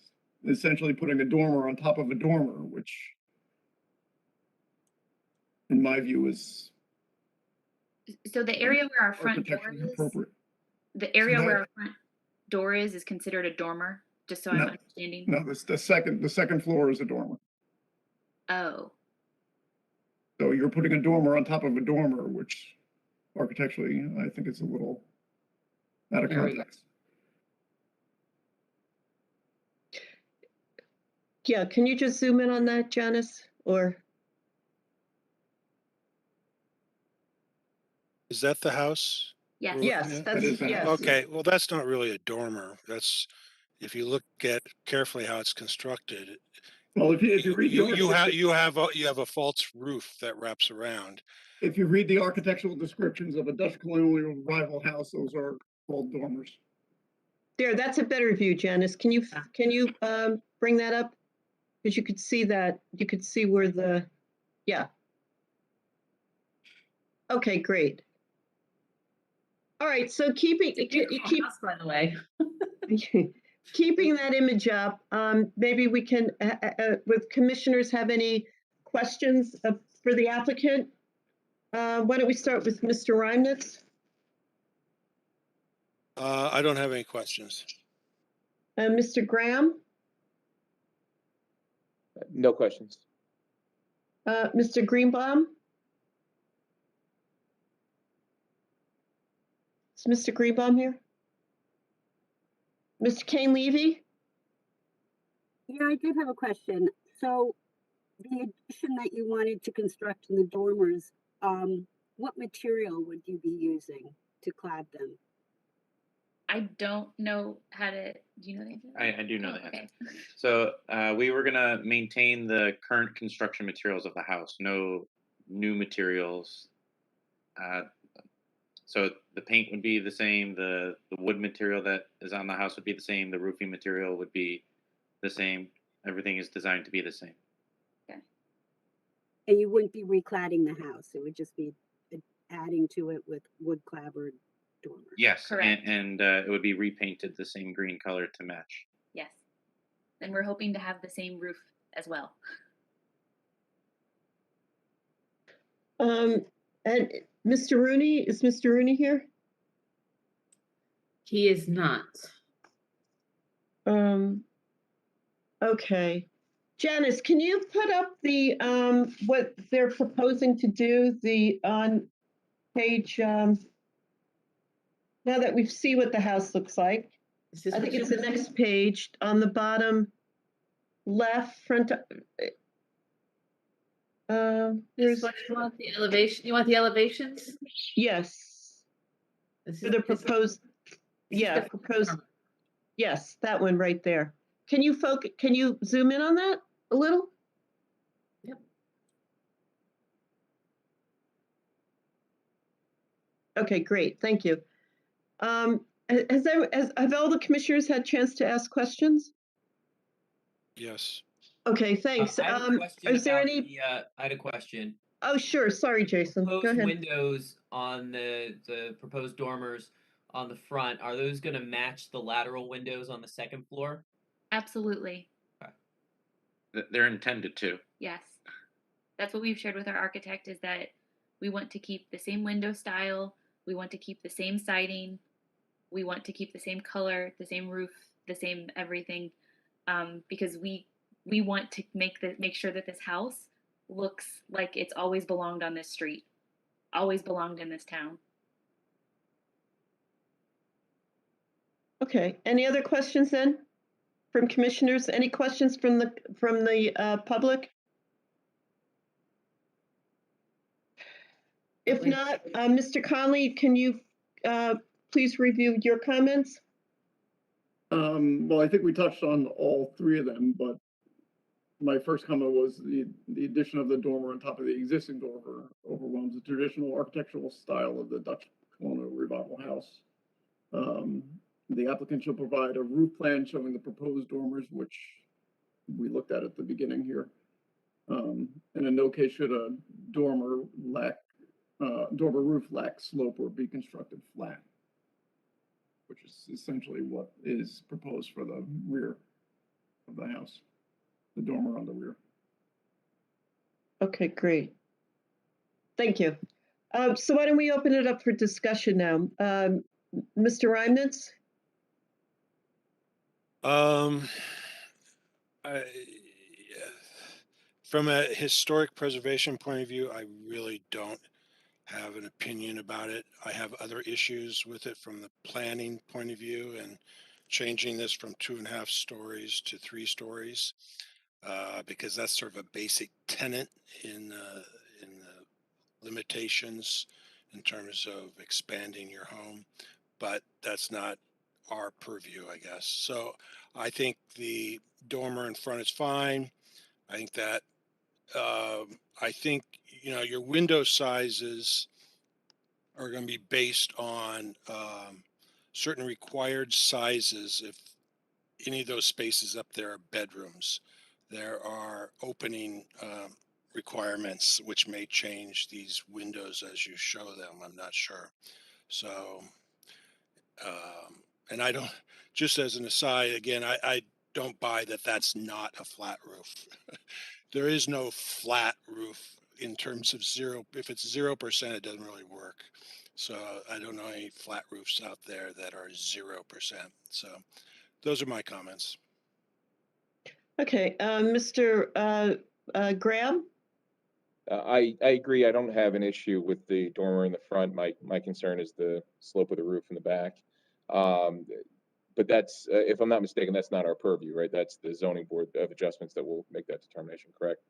essentially putting a dormer on top of a dormer, which in my view is So the area where our front door architecturally is, appropriate. the area So that- where our front door is considered a dormer, just so I'm No. understanding. No, the second floor is a dormer. Oh, So you're putting a dormer on top of a dormer, which architecturally I think is a little out of There we go. context. Yeah, can you just zoom in on that, Janice? Or, Is that the house? yes. we're yes, looking at? that's, That is a yes. house. Okay, well, that's not really a dormer. That's, if you look at carefully how it's constructed, Well, if you read the you have a false roof that wraps around. if you read the architectural descriptions of a Dutch colonial revival house, those are called dormers. There, that's a better view, Janice. Can you bring that up? Because you could see that, you could see where the, yeah. Okay, great. All right, so keeping, Beautiful house, by the way. keeping that image up, maybe we can, with commissioners have any questions for the applicant? Why don't we start with Mr. Reimnitz? I don't have any questions. Mr. Graham? No questions. Mr. Greenbaum? Is Mr. Greenbaum here? Mr. Kane Levy? Yeah, I did have a question. So the addition that you wanted to construct in the dormers, what material would you be using to clad them? I don't know how to. Do you know the answer? I do know Oh, the answer. okay. So we were gonna maintain the current construction materials of the house, no new materials. Uh, so the paint would be the same, the wood material that is on the house would be the same, the roofing material would be the same. Everything is designed to be the same. And you wouldn't be recladding the house. It would just be adding to it with wood clapboard dormers. Yes, Correct. and it would be repainted the same green color to match. Yes. And we're hoping to have the same roof as well. And Mr. Rooney, is Mr. Rooney here? He is not. Okay. Janice, can you put up the, what they're proposing to do, on page, now that we see what the house looks like? Is this I what think you- it's the next page on the bottom left front. This There's, what you want the elevation? You want the elevations? yes, This for is the this- proposed, this is yeah, the proposed, dormer. yes, that one right there. Can you zoom in on that a little? Yep. Okay, great, thank you. Have all the commissioners had a chance to ask questions? Yes. Okay, thanks. I have a question Is there about any? I had a question. Oh, sure. Sorry, Jason. Go Proposed ahead. windows on the proposed dormers on the front, are those going to match the lateral windows on the second floor? Absolutely. They're intended to. Yes. That's what we've shared with our architect, is that we want to keep the same window style, we want to keep the same siding, we want to keep the same color, the same roof, the same everything, because we want to make sure that this house looks like it's always belonged on this street, always belonged in this town. Okay. Any other questions then from commissioners? Any questions from the public? If not, Mr. Conley, can you please review your comments? Well, I think we touched on all three of them, but my first comment was the addition of the dormer on top of the existing dormer overwhelms the traditional architectural style of the Dutch colonial revival house. The applicant shall provide a roof plan showing the proposed dormers, which we looked at the beginning here. And in no case should a dormer roof lack slope or be constructed flat, which is essentially what is proposed for the rear of the house, the dormer on the rear. Okay, great. Thank you. So why don't we open it up for discussion now? Mr. Reimnitz? From a historic preservation point of view, I really don't have an opinion about it. I have other issues with it from the planning point of view, and changing this from 2.5 stories to 3 stories, because that's sort of a basic tenet in the limitations in terms of expanding your home, but that's not our purview, I guess. So I think the dormer in front is fine. I think that your window sizes are going to be based on certain required sizes. If any of those spaces up there are bedrooms, there are opening requirements which may change these windows as you show them. I'm not sure. So, and I don't, just as an aside, again, I don't buy that that's not a flat roof. There is no flat roof in terms of zero. If it's 0%, it doesn't really work. So I don't know any flat roofs out there that are 0%. So those are my comments. Okay, Mr. Graham? I agree. I don't have an issue with the dormer in the front. My concern is the slope of the roof in the back. But that's, if I'm not mistaken, that's not our purview, right? That's the zoning board of adjustments that will make that determination, correct?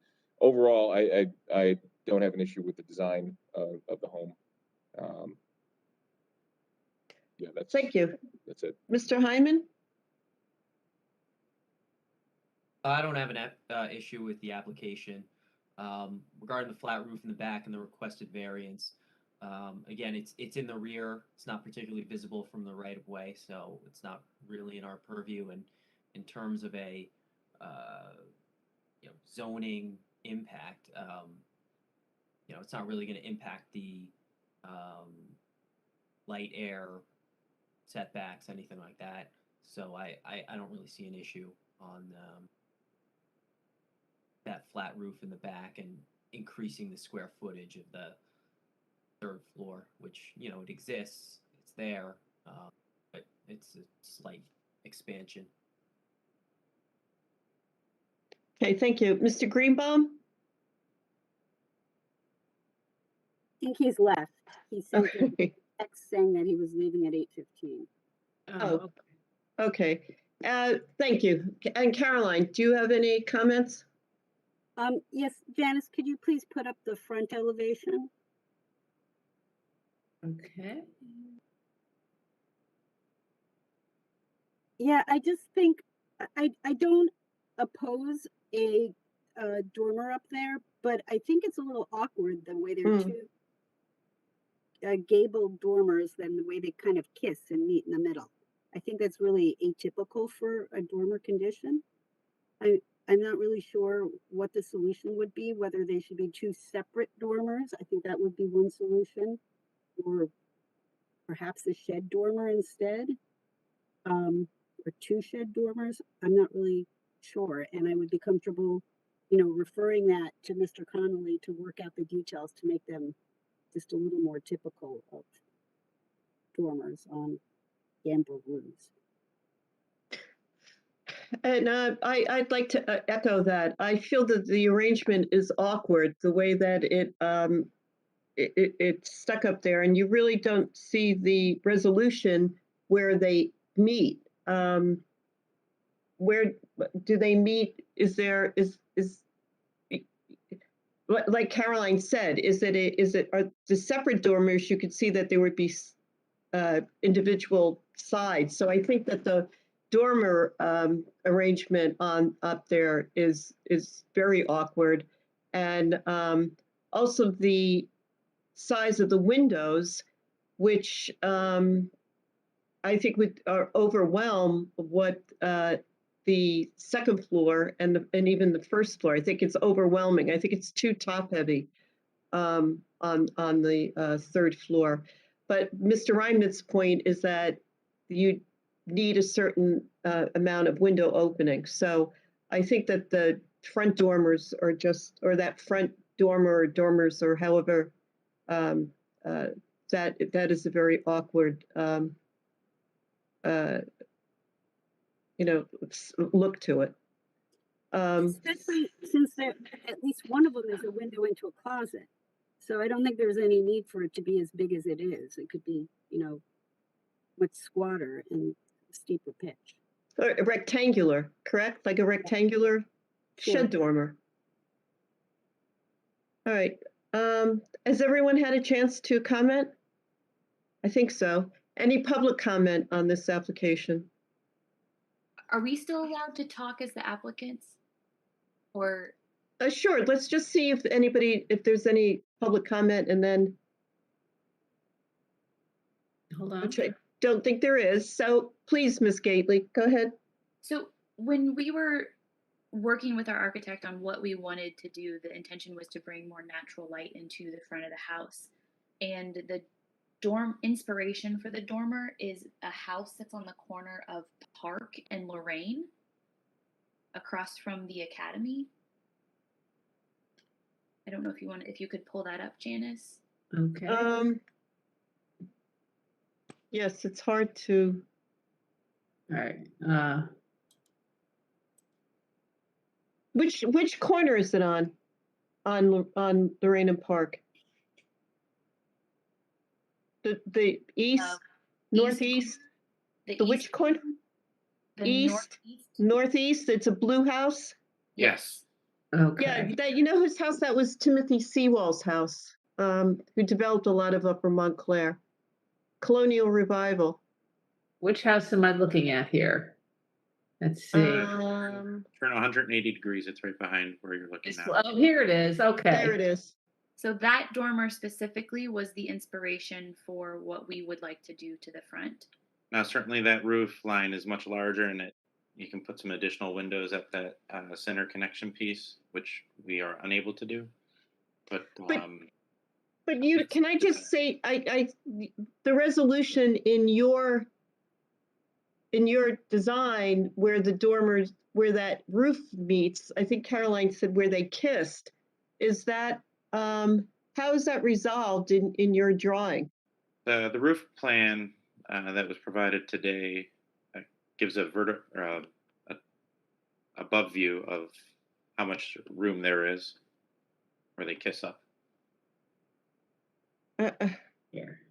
Overall, I don't have an issue with the design of the home. Yeah, Thank you. That's it. Mr. Hyman? I don't have an issue with the application. Regarding the flat roof in the back and the requested variance, again, it's in the rear. It's not particularly visible from the right of way, so it's not really in our purview. And in terms of a zoning impact, it's not really going to impact the light, air, setbacks, anything like that. So I don't really see an issue on that flat roof in the back and increasing the square footage of the third floor, which, it exists, it's there, but it's a slight expansion. Okay, thank you. Mr. Greenbaum? I think he's left. He sent a Okay. text saying that he was leaving at 8:15. Oh, okay. Thank you. And Caroline, do you have any comments? Yes, Janice, could you please put up the front elevation? Okay. Yeah, I just think I don't oppose a dormer up there, but I think it's a little awkward the way they're two gabled dormers, then the way they kind of kiss and meet in the middle. I think that's really atypical for a dormer condition. I'm not really sure what the solution would be, whether they should be two separate dormers. I think that would be one solution, or perhaps a shed dormer instead, or two shed dormers. I'm not really sure, and I would be comfortable, referring that to Mr. Connolly to work out the details to make them just a little more typical of dormers on gambrel roofs. And I'd like to echo that. I feel that the arrangement is awkward, the way that it's stuck up there, and you really don't see the resolution where they meet. Where do they meet? Like Caroline said, are the separate dormers? You could see that there would be individual sides. So I think that the dormer arrangement up there is very awkward, and also the size of the windows, which I think would overwhelm what the second floor and even the first floor. I think it's overwhelming. I think it's too top heavy on the third floor. But Mr. Reimnitz's point is that you need a certain amount of window opening. So I think that the front dormers or that front dormer or dormers or however, that is a very awkward, look to it. Especially since at least one of them is a window into a closet. So I don't think there's any need for it to be as big as it is. It could be, much squatter and steeper pitch. Rectangular, correct? Like a rectangular shed dormer. All right. Has everyone had a chance to comment? I think so. Any public comment on this application? Are we still allowed to talk as the applicants? Or Sure. Let's just see if there's any public comment, and then. Hold on. Which I don't think there is. So please, Ms. Gately, go ahead. So when we were working with our architect on what we wanted to do, the intention was to bring more natural light into the front of the house. And the inspiration for the dormer is a house that's on the corner of Park and Lorraine, across from the Academy. I don't know if you could pull that up, Janice. Okay. Yes, it's hard to. All right. Which corner is it on? on Lorraine Park? The east, northeast, the which east corner? The East, northeast. northeast, it's a blue house? Yes. Okay. Yeah, that, you know whose house that was? Timothy Seawall's house, who developed a lot of Upper Montclair. Colonial Revival. Which house am I looking at here? Let's see. Turn 180 degrees. It's right behind where you're looking now. Oh, here it is. Okay. There it is. So that dormer specifically was the inspiration for what we would like to do to the front. Now, certainly that roof line is much larger, and you can put some additional windows at that center connection piece, which we are unable to do. But you, can I just say, the resolution in your design where the dormers, where that roof meets, I think Caroline said where they kissed, is that, how is that resolved in your drawing? the roof plan that was provided today gives a above view of how much room there is where they kiss up. Here.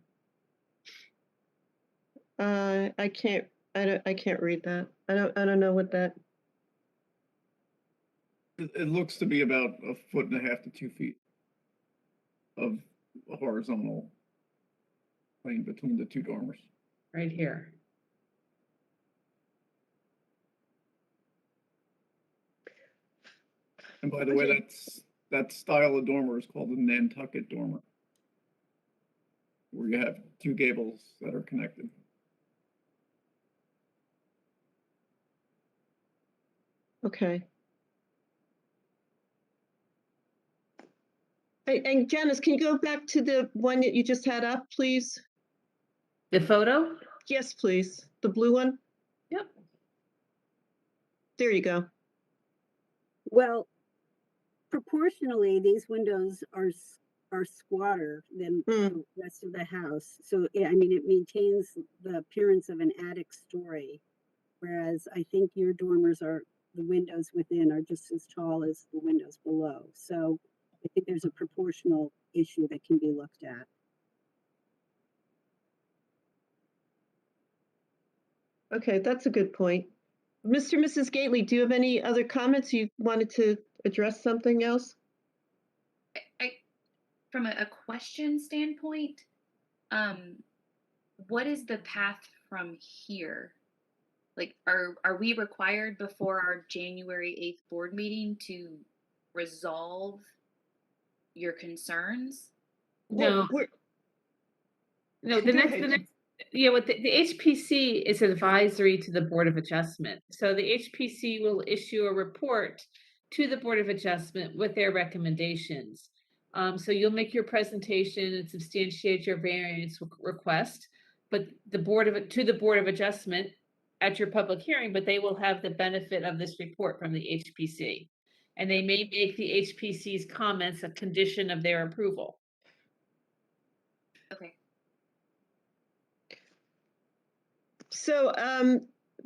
I can't read that. I don't know what that. It looks to be about 1.5 to 2 feet of a horizontal plane between the two dormers. Right here. And by the way, that style of dormer is called a Nantucket dormer, where you have two gables that are connected. Okay. And Janice, can you go back to the one that you just had up, please? The photo? Yes, please. The blue one? Yep. There you go. Well, proportionally, these windows are squatter than the rest of the house. So, I mean, it maintains the appearance of an attic story, whereas I think your dormers the windows within are just as tall as the windows below. So I think there's a proportional issue that can be looked at. Okay, that's a good point. Mr. and Mrs. Gately, do you have any other comments? You wanted to address something else? From a question standpoint, what is the path from here? Like, are we required before our January 8th board meeting to resolve your concerns? No. No, the next, what the HPC is advisory to the Board of Adjustment. So the HPC will issue a report to the Board of Adjustment with their recommendations. So you'll make your presentation and substantiate your variance request, but to the Board of Adjustment at your public hearing, but they will have the benefit of this report from the HPC. And they may make the HPC's comments a condition of their approval. Okay. So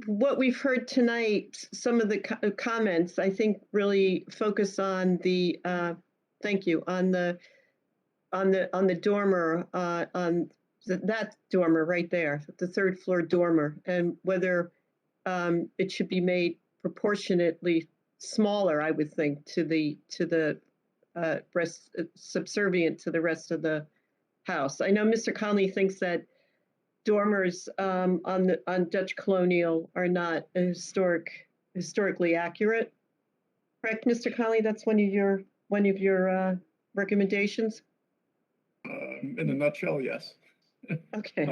what we've heard tonight, some of the comments, I think really focus on the, thank you, on the dormer, on that dormer right there, the third floor dormer, and whether it should be made proportionately smaller, I would think, to the rest, subservient to the rest of the house. I know Mr. Conley thinks that dormers on Dutch Colonial are not historically accurate. Correct, Mr. Conley? That's one of your recommendations? In a nutshell, yes. Okay.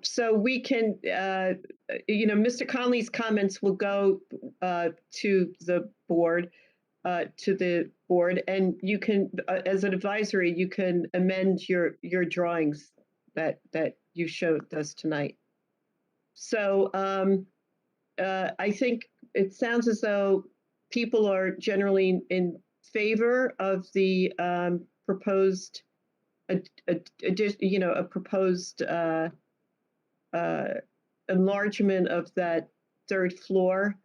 So we can, Mr. Conley's comments will go to the board, and you can, as an advisory, you can amend your drawings that you showed us tonight. So I think it sounds as though people are generally in favor of the proposed, a proposed enlargement of that third floor.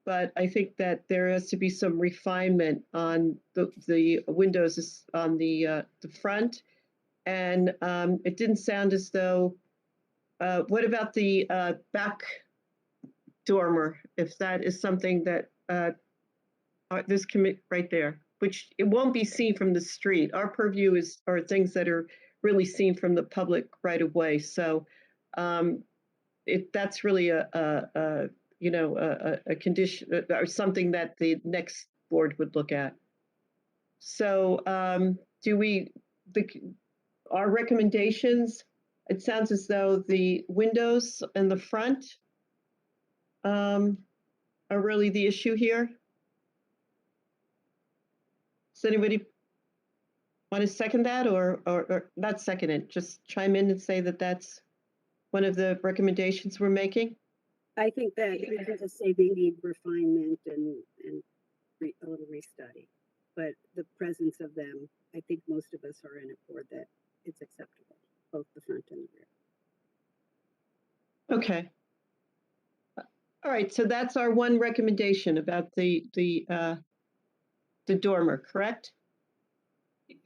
but I think that there has to be some refinement on the windows on the front. And it didn't sound as though, what about the back dormer, if that is something that this commit right there, which it won't be seen from the street. Our purview are things that are really seen from the public right of way. So that's really a condition or something that the next board would look at. So our recommendations, it sounds as though the windows in the front are really the issue here. Does anybody want to second that or not second it, just chime in and say that that's one of the recommendations we're making? I think that you can just say they need refinement and a little restudy. But the presence of them, I think most of us are in accord that it's acceptable, both the front and the rear. Okay. All right, so that's our one recommendation about the dormer, correct?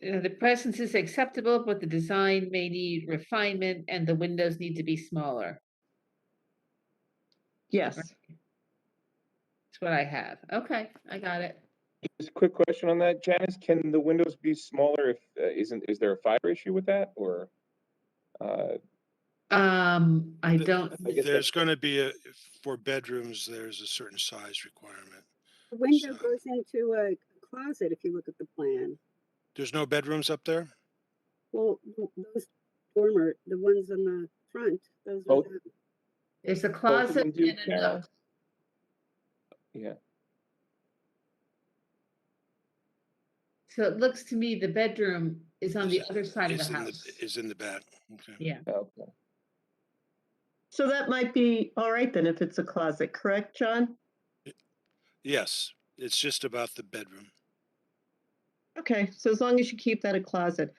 The presence is acceptable, but the design may need refinement and the windows need to be smaller. Yes. That's what I have. Okay, I got it. Just a quick question on that, Janice. Can the windows be smaller if is there a fire issue with that, or? I don't. I guess There's going to be for bedrooms, there's a certain size requirement. The window So- goes into a closet if you look at the plan. There's no bedrooms up there? Well, those dormer, the ones on the front, those are Both- There's a Both of closet them do, and a Carol? nook. Yeah. So it looks to me the bedroom is on the Is- other side of is the in house. is in the back. Okay. Yeah. Okay. So that might be all right then if it's a closet, correct, John? Yes, it's just about the bedroom. Okay, so as long as you keep that a closet.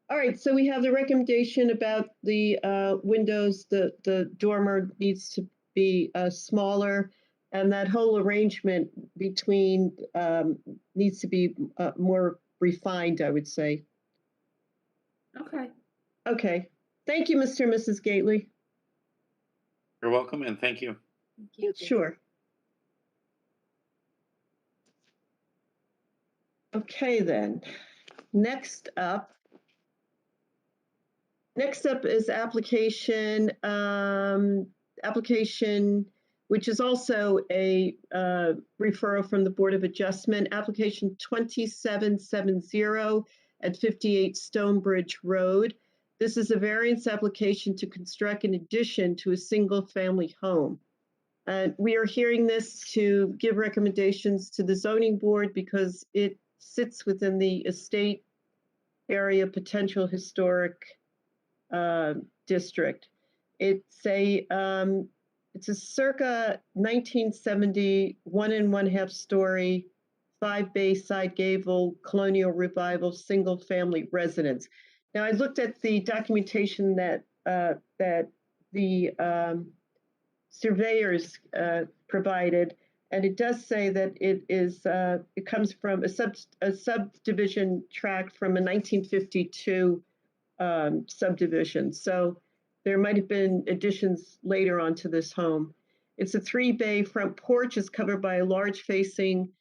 All right, so we have the recommendation about the windows, the dormer needs to be smaller, and that whole arrangement between needs to be more refined, I would say. Okay. Okay, thank you, Mr. and Mrs. Gately. You're welcome, and thank you. Thank you. Sure. Okay, then. Next up is application, which is also a referral from the Board of Adjustment, application 2770 at 58 Stonebridge Road. This is a variance application to construct an addition to a single-family home. We are hearing this to give recommendations to the zoning board because it sits within the estate area potential historic district. It's a circa 1970 1.5 story, 5 bay side gable, colonial revival, single family residence. Now I looked at the documentation that the surveyors provided, and it does say that it comes from a subdivision tract from a 1952 subdivision. So there might have been additions later on to this home. It's a 3-bay front porch, is covered by a large facing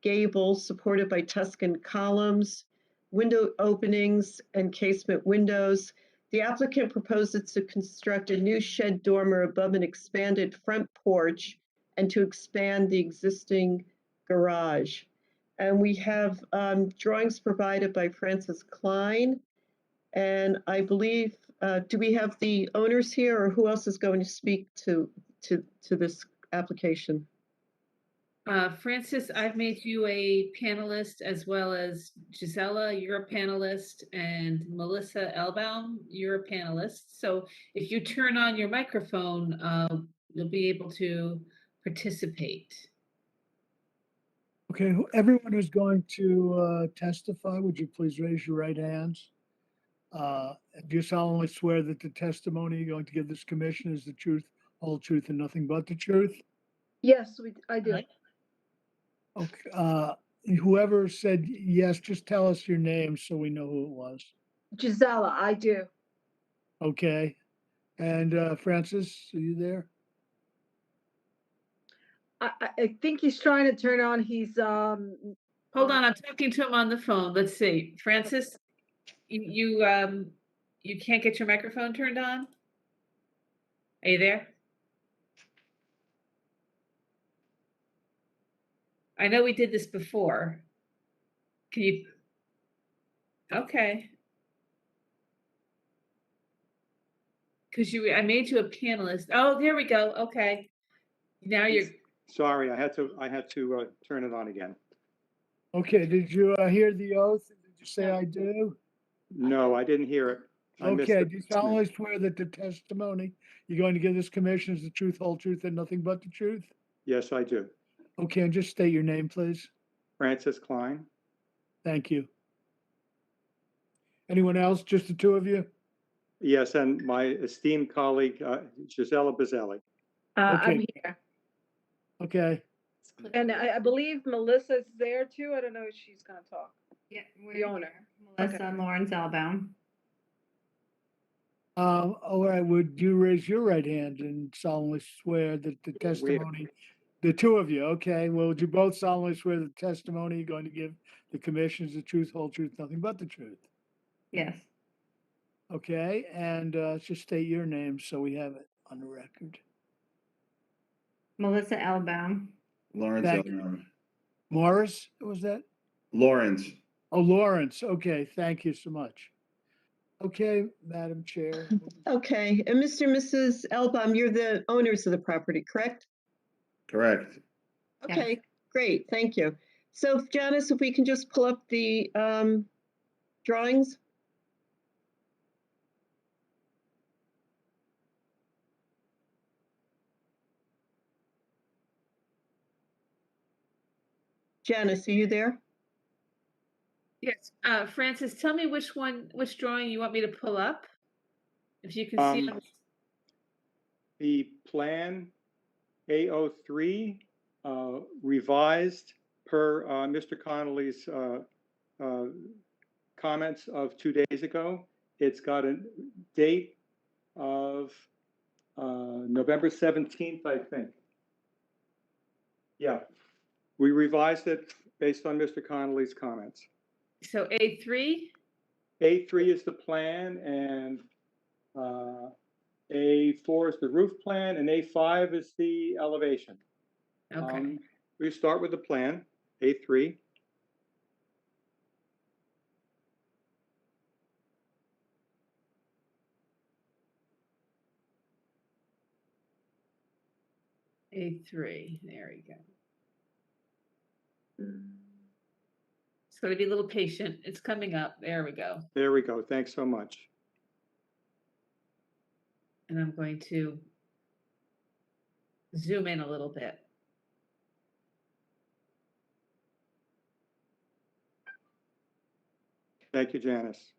gable supported by Tuscan columns, window openings and casement windows. The applicant proposes to construct a new shed dormer above an expanded front porch and to expand the existing garage. And we have drawings provided by Francis Klein. And I believe, do we have the owners here, or who else is going to speak to this application? Francis, I've made you a panelist, as well as Gisela, you're a panelist, and Melissa Elbaum, you're a panelist. So if you turn on your microphone, you'll be able to participate. Okay, everyone who's going to testify, would you please raise your right hands? Do you solemnly swear that the testimony you're going to give this commission is the truth, whole truth, and nothing but the truth? Yes, I do. Okay, whoever said yes, just tell us your name so we know who it was. Gisela, I do. Okay, and Francis, are you there? I think he's trying to turn on, he's, Hold on, I'm talking to him on the phone. Let's see. Francis, you can't get your microphone turned on? Are you there? I know we did this before. Can you? Okay. Because I made you a panelist. Oh, there we go. Okay. Now you're, Sorry, I had to turn it on again. Okay, did you hear the oath? Did you say I do? No, I didn't hear it. I missed Okay, it. do you solemnly swear that the testimony you're going to give this commission is the truth, whole truth, and nothing but the truth? Yes, I do. Okay, and just state your name, please. Francis Klein. Thank you. Anyone else? Just the two of you? Yes, and my esteemed colleague, Gisela Bazzelli. I'm Okay. here. Okay, And I believe Melissa's there too. I don't know if she's gonna talk. Yeah, The owner. Melissa and Lawrence Elbaum. all right, would you raise your right hand and solemnly swear that the testimony, the two of you, okay, well, would you both solemnly swear the testimony you're going to give the commission is the truth, whole truth, nothing but the truth? Yes. Okay, and just state your name so we have it on the record. Melissa Elbaum. Lawrence Thank you. Elbaum. Morris, was that? Lawrence. Oh, Lawrence, okay, thank you so much. Okay, Madam Chair. Okay, and Mr. and Mrs. Elbaum, you're the owners of the property, correct? Correct. Okay, great, thank you. So Janice, if we can just pull up the drawings? Janice, are you there? yes. Francis, tell me which drawing you want me to pull up? If you can see them. The plan A03 revised per Mr. Connolly's comments of 2 days ago. It's got a date of November 17th, I think. Yeah, we revised it based on Mr. Connolly's comments. So A3? A3 is the plan, and A4 is the roof plan, and A5 is the elevation. Okay. We start with the plan, A3. A3, there you go. It's going to be a little patient. It's coming up. There we go. There we go. Thanks so much. And I'm going to zoom in a little bit. Thank you, Janice.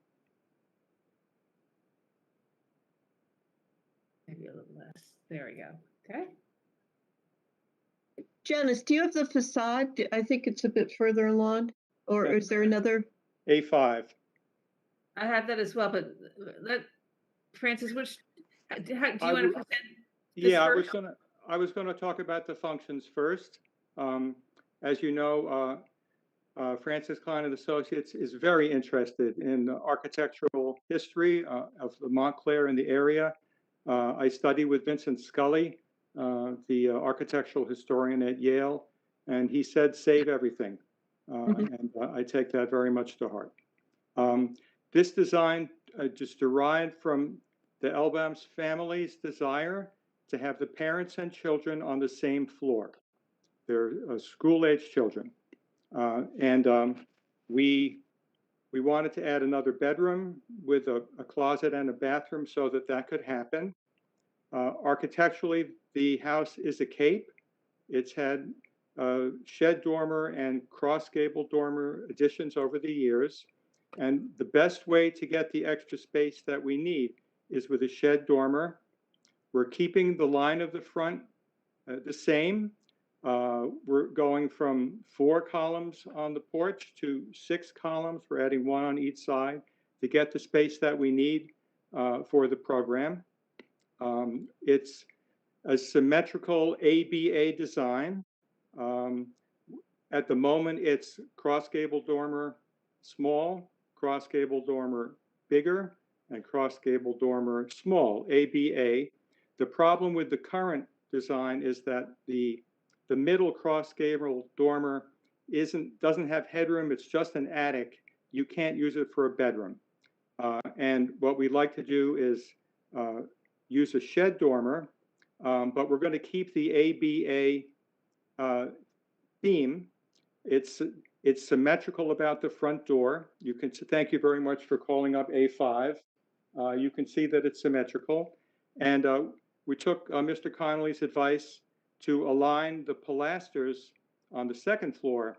Maybe a little less. There we go. Okay. Janice, do you have the facade? I think it's a bit further along, or is there another? A5. I have that as well, but Francis, do you want to present this Yeah, first? I was gonna talk about the functions first. As you know, Francis Klein and Associates is very interested in the architectural history of the Montclair in the area. I studied with Vincent Scully, the architectural historian at Yale, and he said, save everything. And I take that very much to heart. This design just derived from the Elbaum's family's desire to have the parents and children on the same floor. They're school-age children. We wanted to add another bedroom with a closet and a bathroom so that could happen. Architecturally, the house is a cape. It's had shed dormer and cross gable dormer additions over the years. And the best way to get the extra space that we need is with a shed dormer. We're keeping the line of the front the same, We're going from 4 columns on the porch to 6 columns. We're adding 1 on each side to get the space that we need for the program. It's a symmetrical ABA design. At the moment, it's cross gable dormer small, cross gable dormer bigger, and cross gable dormer small, ABA. The problem with the current design is that the middle cross gable dormer doesn't have headroom. It's just an attic. You can't use it for a bedroom. And what we'd like to do is use a shed dormer, but we're going to keep the ABA theme. It's symmetrical about the front door. You can thank you very much for calling up A5. You can see that it's symmetrical, and we took Mr. Connolly's advice to align the pilasters on the second floor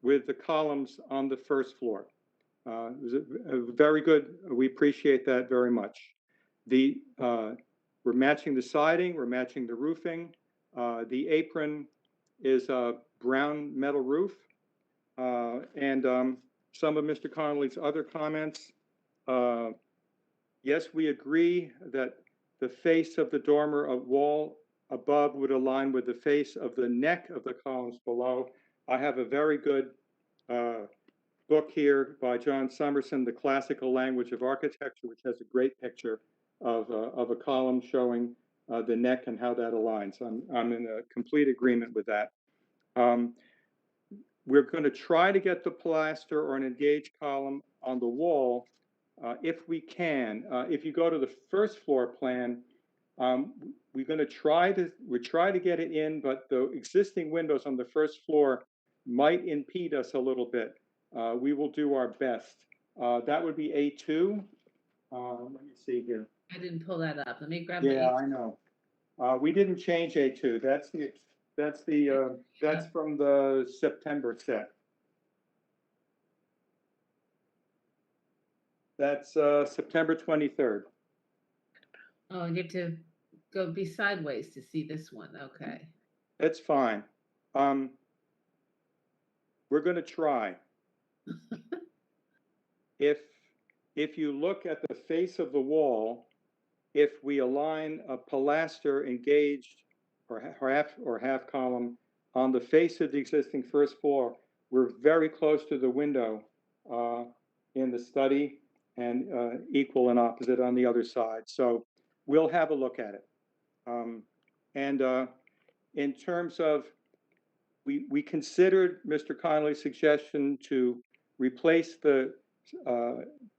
with the columns on the first floor. It was very good. We appreciate that very much. We're matching the siding. We're matching the roofing. The apron is a brown metal roof. And some of Mr. Connolly's other comments. Yes, we agree that the face of the dormer wall above would align with the face of the neck of the columns below. I have a very good book here by John Summerson, The Classical Language of Architecture, which has a great picture of a column showing the neck and how that aligns. I'm in a complete agreement with that. We're going to try to get the pilaster or an engaged column on the wall if we can. If you go to the first floor plan, we're going to try to get it in, but the existing windows on the first floor might impede us a little bit. We will do our best. That would be A2. Let me see here. I didn't pull that up. Let me grab Yeah, the. I know. We didn't change A2. That's from the September set. That's September 23rd. Oh, and you have to be sideways to see this one. Okay. That's fine. We're going to try. If you look at the face of the wall, if we align a pilaster engaged or half column on the face of the existing first floor, we're very close to the window in the study, and equal and opposite on the other side. So we'll have a look at it. In terms of, we considered Mr. Connolly's suggestion to replace the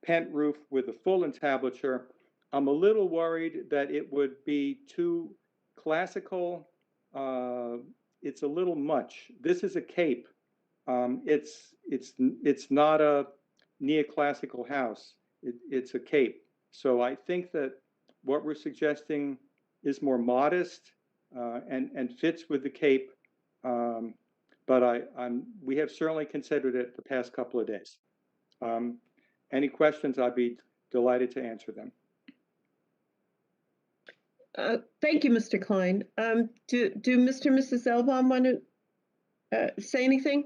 pent roof with a full entablature. I'm a little worried that it would be too classical. It's a little much. This is a cape. It's not a neoclassical house. It's a cape. So I think that what we're suggesting is more modest and fits with the cape. But we have certainly considered it the past couple of days. Any questions, I'd be delighted to answer them. Thank you, Mr. Klein. Do Mr. and Mrs. Elbaum want to say anything?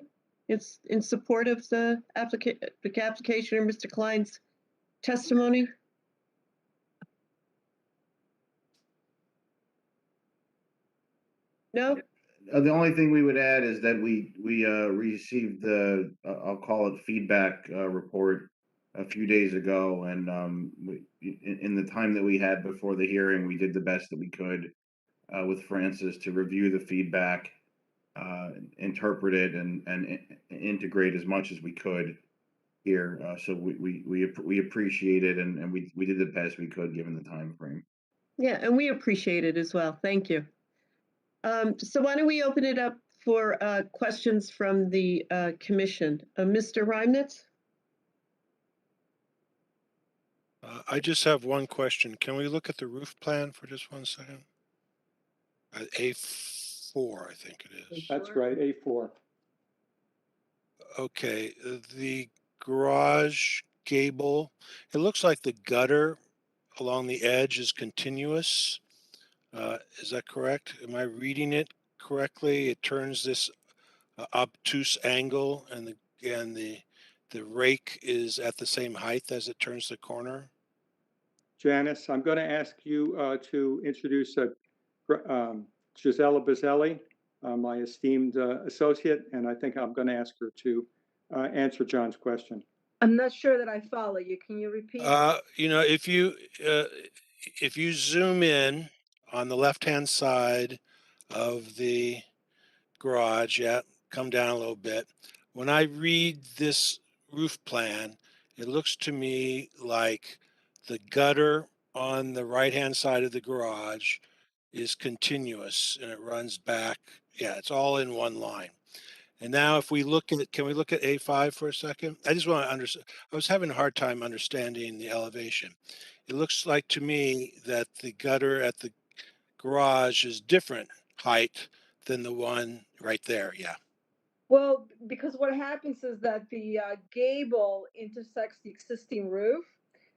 It's in support of the application or Mr. Klein's testimony? No? The only thing we would add is that we received the, I'll call it feedback report a few days ago. And in the time that we had before the hearing, we did the best that we could with Francis to review the feedback, interpret it, and integrate as much as we could here. So we appreciate it, and we did the best we could given the time frame. Yeah, and we appreciate it as well. Thank you. So why don't we open it up for questions from the commission? Mr. Reimnitz? I just have one question. Can we look at the roof plan for just 1 second? A4, I think it is. That's right, A4. Okay, the garage gable, it looks like the gutter along the edge is continuous. Is that correct? Am I reading it correctly, it turns this obtuse angle, and the rake is at the same height as it turns the corner. Janice, I'm going to ask you to introduce Gisela Bazzelli, my esteemed associate, and I think I'm going to ask her to answer John's question. I'm not sure that I follow you. Can you repeat? You know, if you zoom in on the left-hand side of the garage, yeah, come down a little bit. When I read this roof plan, it looks to me like the gutter on the right-hand side of the garage is continuous and it runs back. Yeah, it's all in one line. And now if we look at, can we look at A5 for a second? I just want to understand, I was having a hard time understanding the elevation. It looks like to me that the gutter at the garage is different height than the one right there. Yeah. Well, because what happens is that the gable intersects the existing roof.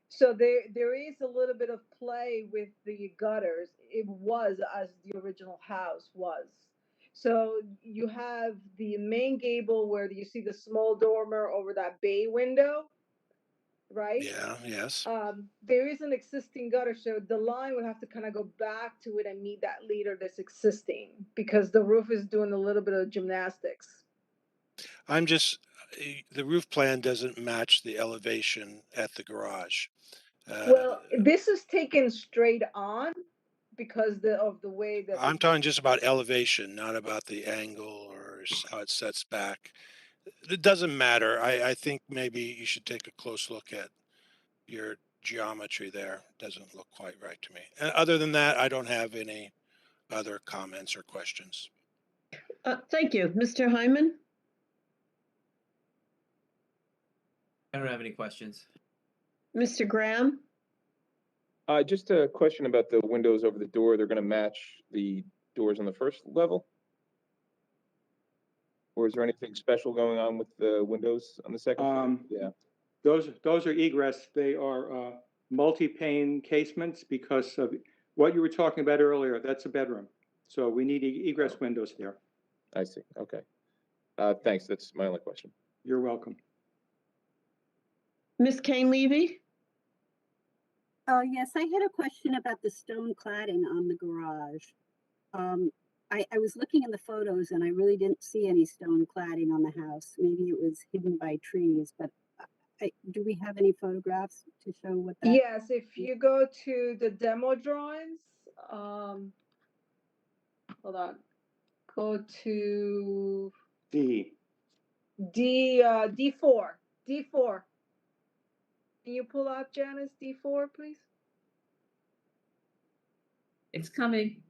So there is a little bit of play with the gutters. It was as the original house was. So you have the main gable where you see the small dormer over that bay window, right? Yeah. Yes. There is an existing gutter, so the line would have to kind of go back to it and meet that leader that's existing because the roof is doing a little bit of gymnastics. I'm just, the roof plan doesn't match the elevation at the garage. Well, this is taken straight on because of the way that I'm talking just about elevation, not about the angle or how it sets back. It doesn't matter. I think maybe you should take a close look at your geometry there. Doesn't look quite right to me. And other than that, I don't have any other comments or questions. Thank you. Mr. Hyman? I don't have any questions. Mr. Graham? Just a question about the windows over the door. They're going to match the doors on the first level? Or is there anything special going on with the windows on the second floor? Yeah. Those are egress. They are multi-pane casements because of what you were talking about earlier. That's a bedroom. So we need egress windows there. I see. Okay. Thanks. That's my only question. You're welcome. Ms. Kane-Levy? Yes, I had a question about the stone cladding on the garage. I was looking in the photos and I really didn't see any stone cladding on the house. Maybe it was hidden by trees, but do we have any photographs to show what that? Yes, if you go to the demo drawings, hold on, go to D4. Can you pull up Janice D4, please? It's coming.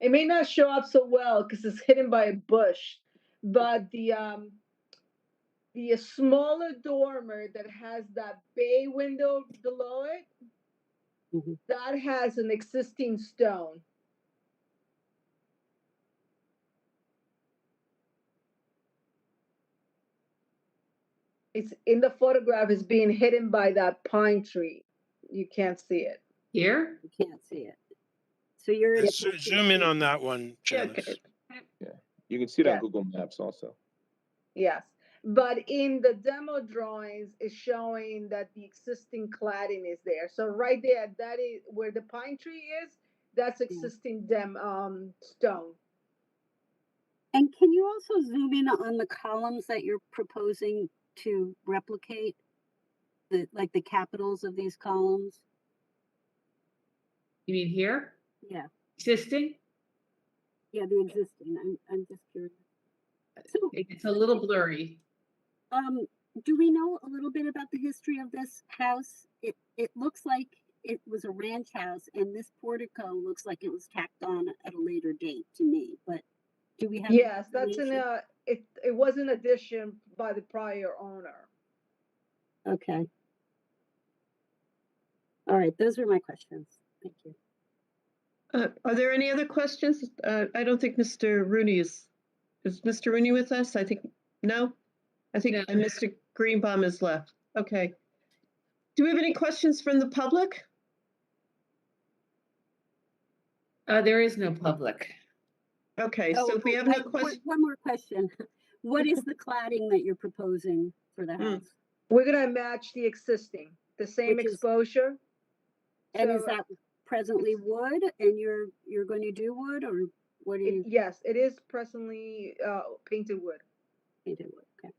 It may not show up so well because it's hidden by a bush, but the smaller dormer that has that bay window below it, that has an existing stone. It's in the photograph, is being hidden by that pine tree. You can't see it. Here? You can't see it. So you're in. Zoom in on that one, Janice. Yeah. You can see it on Google Maps also. Yes. But in the demo drawings, it's showing that the existing cladding is there. So right there, that is where the pine tree is. That's existing stone. And can you also zoom in on the columns that you're proposing to replicate, like the capitals of these columns? You mean here? Yeah. Existing? Yeah, the existing. I'm just curious. So it's a little blurry. Do we know a little bit about the history of this house? It looks like it was a ranch house, and this portico looks like it was tacked on at a later date to me. But do we have? Yes, that's it was an addition by the prior owner. Okay. All right, those are my questions. Thank you. Are there any other questions? I don't think Mr. Rooney is Mr. Rooney with us? I think, no? I think Mr. Greenbaum is left. Okay. Do we have any questions from the public? There is no public. Okay, Oh, so if we have no question, one more question. What is the cladding that you're proposing for the house? We're gonna match the existing, the same Which is- exposure. And is So, that presently wood and you're going to do wood, or what do you yes, it is presently painted wood. painted wood? Okay.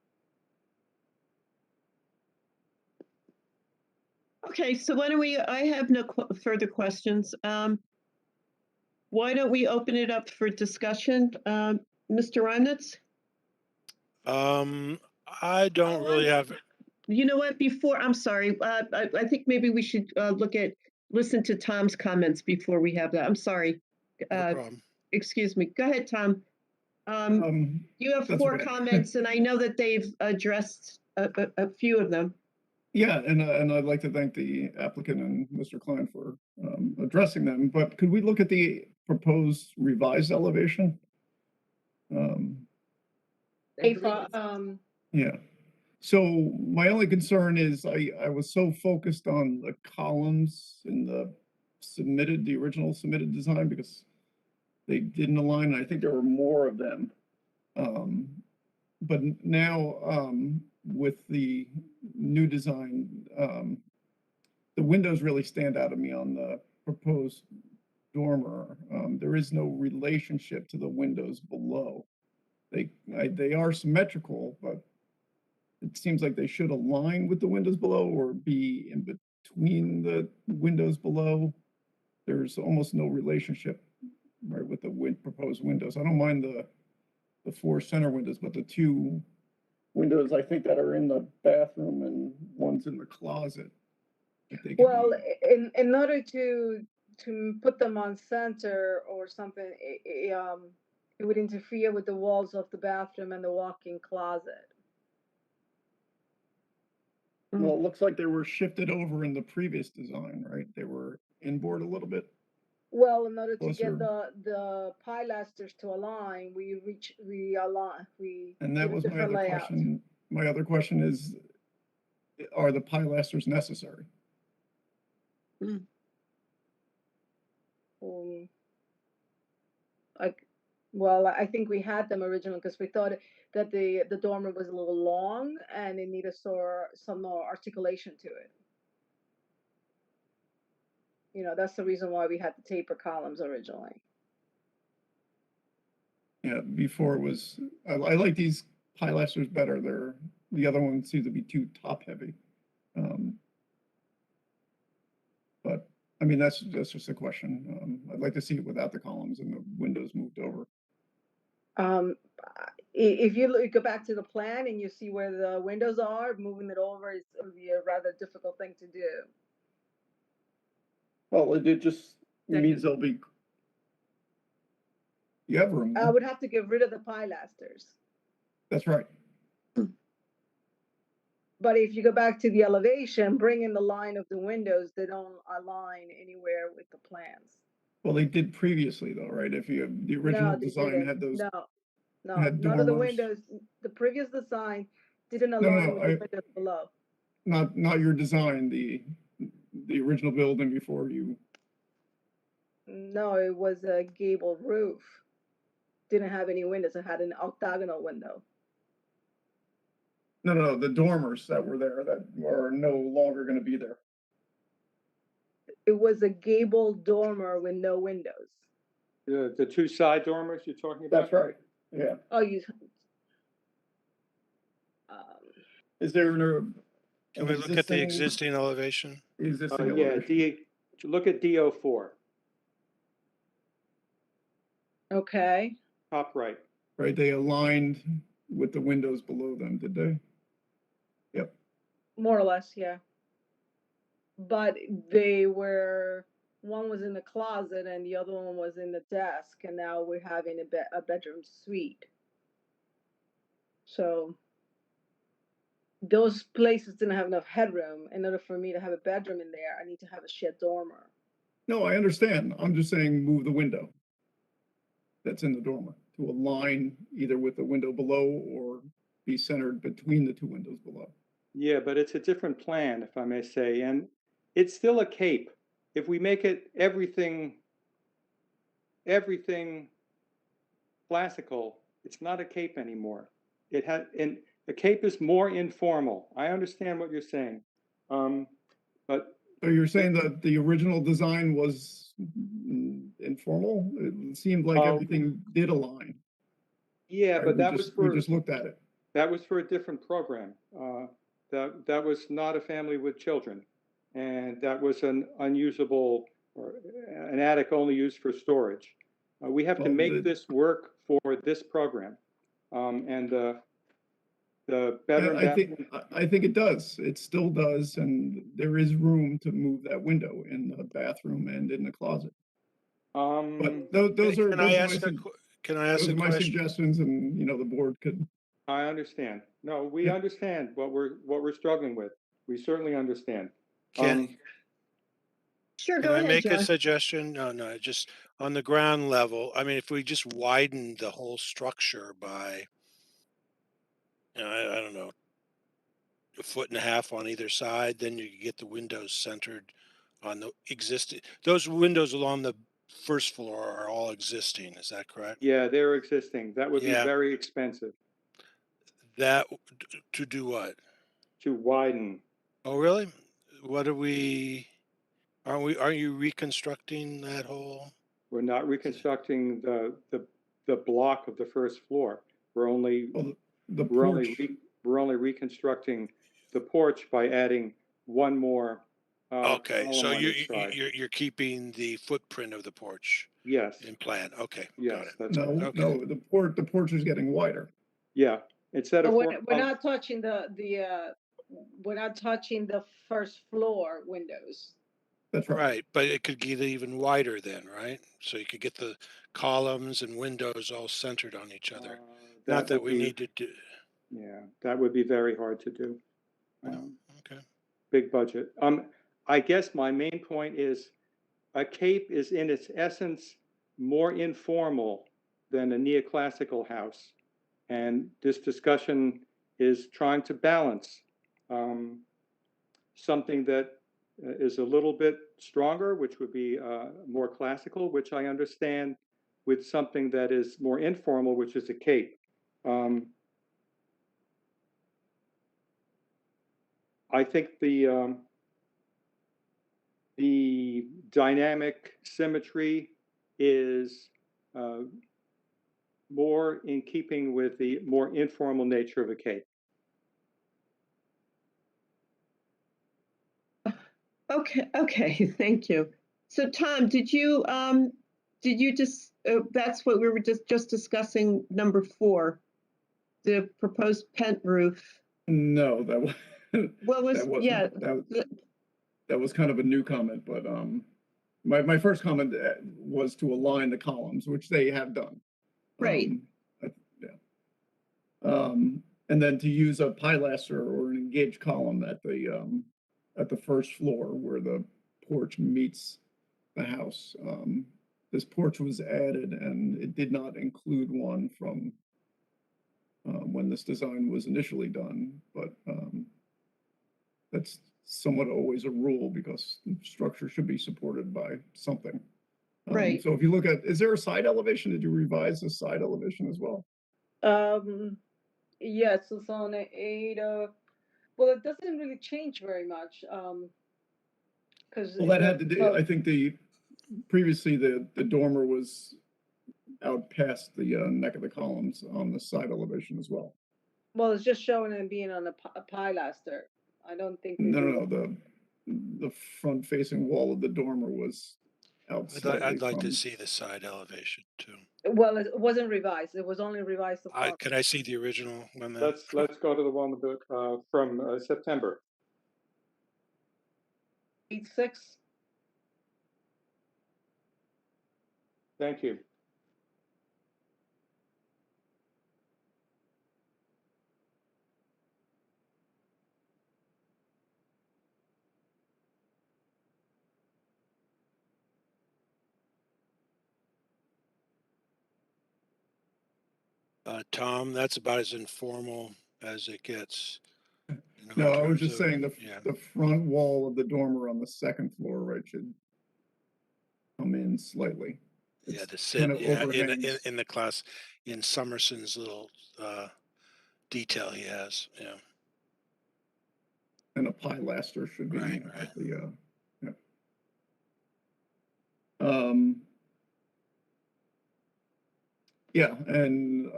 okay, so why don't we, I have no further questions. Why don't we open it up for discussion? Mr. Reimnitz? I don't really have, You know what, before, I'm sorry, I think maybe we should listen to Tom's comments before we have that. I'm sorry. no problem. Excuse me. Go ahead, Tom. You have That's 4 okay. comments, and I know that they've addressed a few of them. Yeah, and I'd like to thank the applicant and Mr. Klein for addressing them, but could we look at the proposed revised elevation? Yeah, so my only concern is I was so focused on the columns in the original submitted design, because they didn't align, and I think there were more of them. But now, with the new design, the windows really stand out to me on the proposed dormer. There is no relationship to the windows below. They are symmetrical, but it seems like they should align with the windows below or be in between the windows below. There's almost no relationship, right, with the proposed windows. I don't mind the 4 center windows, but the 2 windows, I think, that are in the bathroom and one's in the closet. Well, in order to put them on center or something, it would interfere with the walls of the bathroom and the walk-in closet. Well, it looks like they were shifted over in the previous design, right? They were inboard a little bit. Well, in order to Closer. get the pilasters to align, we align. And that did a was my different other layout. question. My other question is, are the pilasters necessary? Well, I think we had them originally because we thought that the dormer was a little long and it needed some more articulation to it. You know, that's the reason why we had the taper columns originally. Yeah, before it was, I like these pilasters better. The other one seems to be too top heavy. But I mean, that's just a question. I'd like to see it without the columns and the windows moved over. If you go back to the plan and you see where the windows are, moving it over is going to be a rather difficult thing to do. Well, it just means there'll be. You have room. I would have to get rid of the pilasters. That's right. But if you go back to the elevation, bring in the line of the windows, they don't align anywhere with the plans. Well, they did previously though, right? If you have the original design had those. None of the windows, the previous design didn't align with the windows below. Not your design, the original building before you. No, it was a gable roof. Didn't have any windows. It had an octagonal window. No, the dormers that were there that are no longer going to be there. It was a gable dormer with no windows. The 2 side dormers you're talking about? That's right. Yeah. Oh, you. Is there Can we look at the existing elevation? Yeah, look at DO4. Okay. Top right. Right, they aligned with the windows below them, did they? Yep. More or less, yeah. But one was in the closet and the other one was in the desk, and now we're having a bedroom suite. So those places didn't have enough headroom. In order for me to have a bedroom in there, I need to have a shed dormer. No, I understand. I'm just saying move the window that's in the dormer to align either with the window below or be centered between the 2 windows below. Yeah, but it's a different plan, if I may say, and it's still a cape. If we make it everything everything classical, it's not a cape anymore. And the cape is more informal. I understand what you're saying. But So you're saying that the original design was informal? It seemed like everything did align. yeah, Right? but We that just- was for We just looked at it. that was for a different program. That was not a family with children, and that was an unusable or an attic only used for storage. We have to Well, make this work for this program, and the bedroom. I think it does. It still does, and there is room to move that window in the bathroom and in the closet. But those are Can I ask a my question? suggestions, and the board could. I understand. No, we Yeah. understand what we're struggling with. We certainly understand. Sure, Can go I ahead, make a John. suggestion? No, just on the ground level. I mean, if we just widen the whole structure by, I don't know, 1.5 feet on either side, then you get the windows centered on the existing. Those windows along the first floor are all existing. Is that correct? Yeah, they're existing. That would be Yeah. very expensive That to do what? to widen. Oh, really? What are we? Aren't you reconstructing that whole? We're not reconstructing the block of the first floor. We're only the only reconstructing the porch by adding one more. Okay, column so on each side. you're keeping the footprint of the porch Yes. in plan. Okay, Yes, got it. that's No, right. no, the porch is getting wider. Yeah, instead of We're four, not touching we're not touching the first floor windows. That's right. But it could get even wider then, right? So you could get the columns and windows all centered on each other. Not that we need to do. Yeah, that would be very hard to do. Okay. Big budget. I guess my main point is a cape is in its essence more informal than a neoclassical house. And this discussion is trying to balance something that is a little bit stronger, which would be more classical, which I understand, with something that is more informal, which is a cape. I think the dynamic symmetry is more in keeping with the more informal nature of a cape. Okay, thank you. So Tom, did you just, that's what we were just discussing, number 4, the proposed pent roof? No, that was. What was, that wasn't, yeah. That was kind of a new comment, but my first comment was to align the columns, which they have done. Right. And then to use a pilaster or an engaged column at the first floor where the porch meets the house. This porch was added, and it did not include one from when this design was initially done, but that's somewhat always a rule because the structure should be supported by something. Right. So if you look at, is there a side elevation? Did you revise the side elevation as well? Yes, it's on 8. Well, it doesn't really change very much. Because Well, that had to do. I think previously the dormer was out past the neck of the columns on the side elevation as well. Well, it's just showing it being on a pilaster. I don't think. No. The front facing wall of the dormer was out slightly. I'd like to see the side elevation too. Well, it wasn't revised. It was only revised. Can I see the original one then? Let's go to the one from September. 8.6. Thank you. Tom, that's about as informal as it gets. No, I was just saying the front wall of the dormer on the second floor, right, should come in slightly. Yeah, It's to sit, kind of yeah, overhangs. in the class, in Summerson's little, detail he has, yeah. And a pilaster should be Right, at the, yeah. Um, yeah, and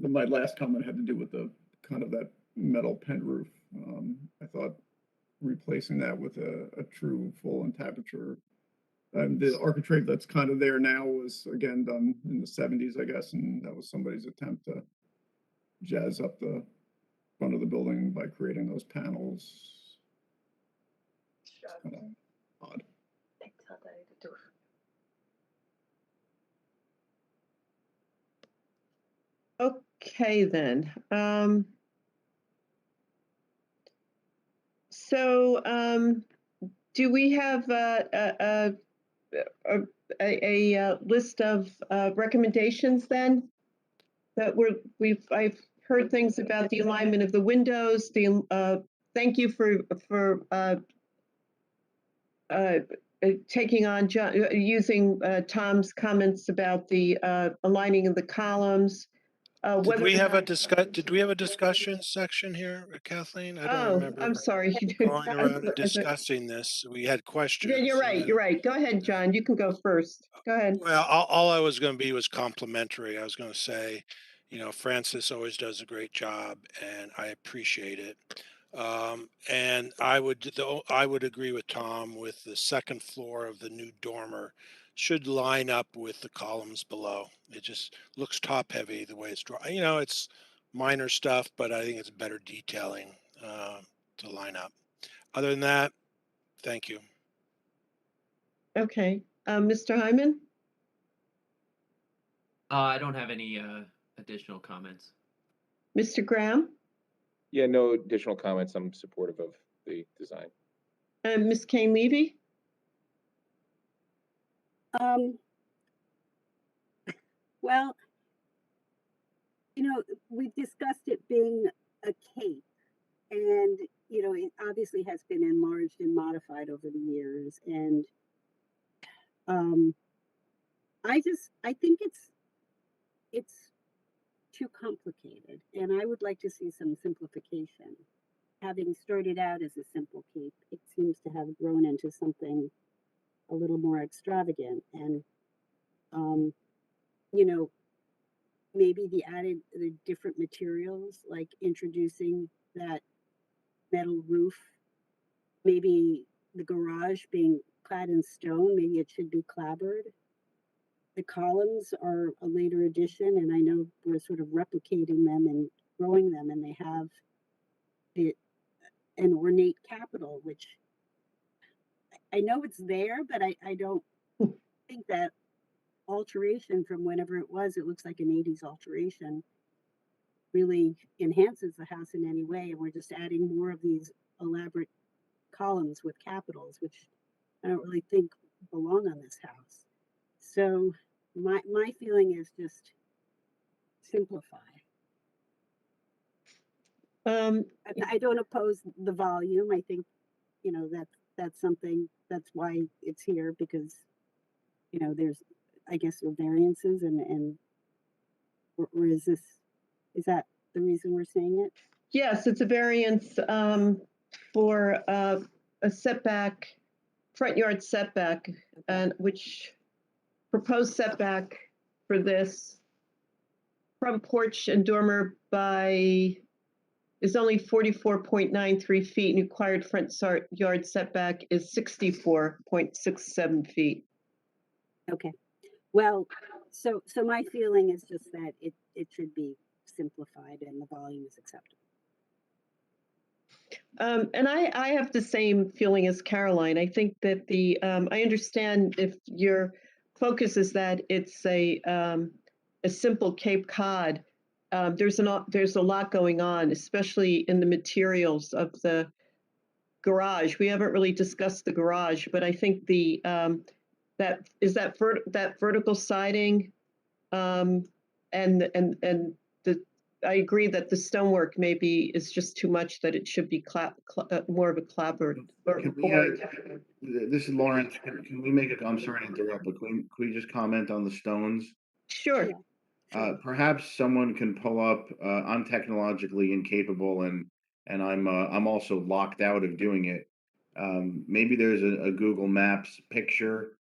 my last comment had to do with the kind of that metal pent roof. I thought replacing that with a true full entablature. The architrave that's kind of there now was again done in the 70s, I guess, and that was somebody's attempt to jazz up the front of the building by creating those panels. It's kind of odd. Okay, then. So do we have a list of recommendations then? I've heard things about the alignment of the windows. Thank you for taking on using Tom's comments about the aligning of the columns. Did we have a discussion section here, Kathleen? I don't remember. I'm sorry. Going around discussing this. We had questions. Yeah, you're right. You're right. Go ahead, John. You can go first. Go ahead. Well, all I was going to be was complimentary. I was going to say, Francis always does a great job, and I appreciate it. And I would agree with Tom with the second floor of the new dormer should line up with the columns below. It just looks top heavy the way it's drawn. It's minor stuff, but I think it's better detailing to line up. Other than that, thank you. Okay. Mr. Hyman? I don't have any additional comments. Mr. Graham? Yeah, no additional comments. I'm supportive of the design. And Ms. Kane-Levy? Well, we've discussed it being a cape, and it obviously has been enlarged and modified over the years, and I think it's too complicated, and I would like to see some simplification. Having started out as a simple cape, it seems to have grown into something a little more extravagant, and maybe the different materials, like introducing that metal roof, maybe the garage being clad in stone, maybe it should be clapboard. The columns are a later addition, and I know we're sort of replicating them and growing them, and they have an ornate capital, which I know it's there, but I don't think that alteration from whenever it looks like an 80s alteration, really enhances the house in any way. And we're just adding more of these elaborate columns with capitals, which I don't really think belong on this house. So my feeling is just simplify. I don't oppose the volume. I think, that's something, that's why it's here, because, there's, I guess, variances or is that the reason we're saying it? Yes, it's a variance for a setback, front yard setback, and which proposed setback for this front porch and dormer is only 44.93 feet, and required front yard setback is 64.67 feet. Okay. Well, so my feeling is just that it should be simplified and the volume is acceptable. And I have the same feeling as Caroline. I think that I understand if your focus is that it's a simple Cape Cod. There's a lot going on, especially in the materials of the garage. We haven't really discussed the garage, but I think that vertical siding and the I agree that the stonework maybe is just too much, that it should be more of a clapboard. Can we, this is Lawrence. Can we make a, I'm sorry to interrupt, but can we just comment on the stones? Sure. Perhaps someone can pull up, I'm technologically incapable and I'm also locked out of doing it. Maybe there's a Google Maps picture,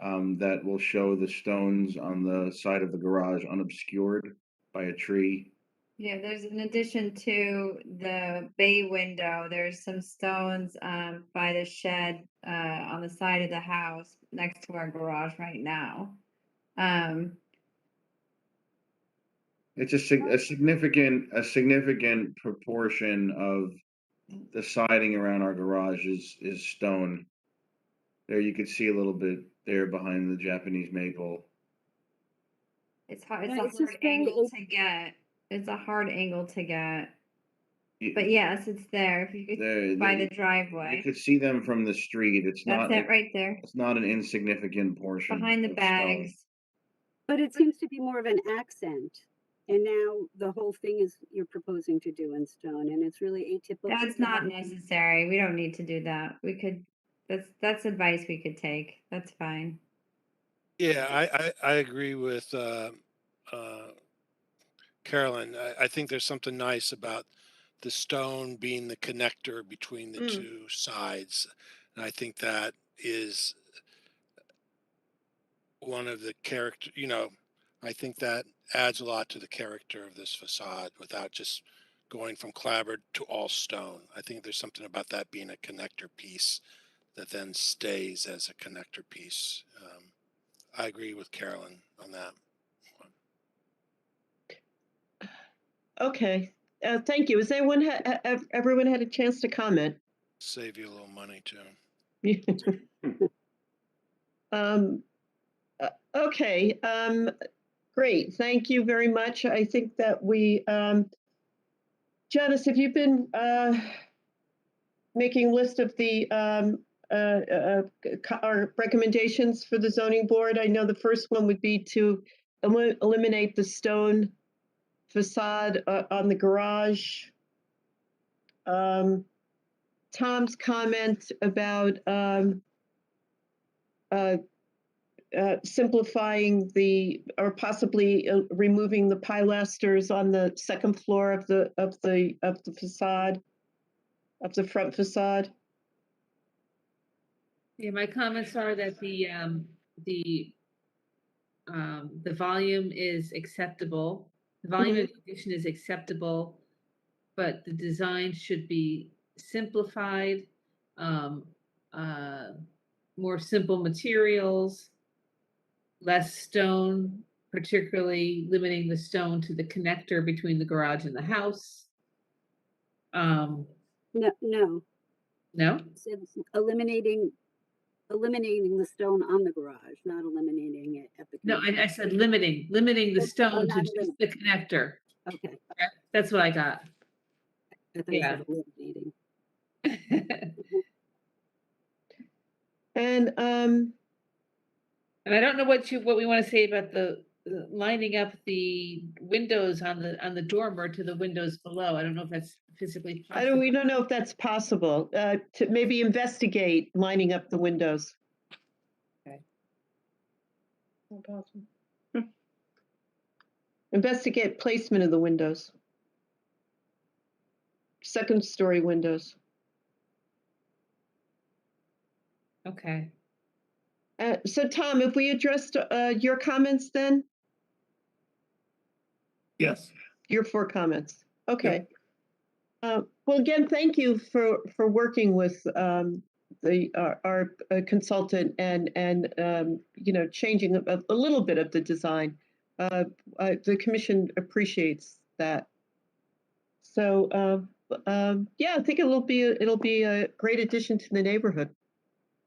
that will show the stones on the side of the garage unobscured by a tree. Yeah, there's in addition to the bay window, there's some stones by the shed on the side of the house next to our garage right now. It's a significant proportion of the siding around our garage is stone. There you could see a little bit there behind the Japanese maple. It's hard. Yeah, It's it's a just hard very angle to get. It's a hard angle to get. But yes, it's there. If you could by the You driveway. could see them from the street. It's That's not, it right there. it's not an insignificant portion Behind the of stone. bags. But it seems to be more of an accent. And now the whole thing is you're proposing to do in stone, and it's really atypical. That's not necessary. We don't need to do that. We could. That's advice we could take. That's fine. Yeah, I agree with Carolyn. I think there's something nice about the stone being the connector between the two sides. And I think that is one of the character, I think that adds a lot to the character of this facade without just going from clapboard to all stone. I think there's something about that being a connector piece that then stays as a connector piece. I agree with Carolyn on that. Okay. Thank you. Has everyone had a chance to comment? Save you a little money too. Okay. Great. Thank you very much. I think that we, Janice, have you been making a list of the our recommendations for the zoning board? I know the first one would be to eliminate the stone facade on the garage. Tom's comment about simplifying or possibly removing the pilasters on the second floor of the facade, of the front facade. Yeah, my comments are that the volume is acceptable. The volume of the addition is acceptable, but the design should be simplified, more simple materials, less stone, particularly limiting the stone to the connector between the garage and the house. No. No? It said eliminating the stone on the garage, not eliminating it at the. No, I said limiting the stone to not just the connector. Okay. That's what I got. I thought you said eliminating. And I don't know what we want to say about the lining up the windows on the dormer to the windows below. I don't know if that's physically possible. we don't know if that's possible. To maybe investigate lining up the windows. Okay. Not possible. Investigate placement of the windows. Second story windows. Okay. So Tom, if we addressed your comments then? Yes. Your 4 comments. Okay. Well, again, thank you for working with our consultant and changing a little bit of the design. The commission appreciates that. So yeah, I think it'll be a great addition to the neighborhood.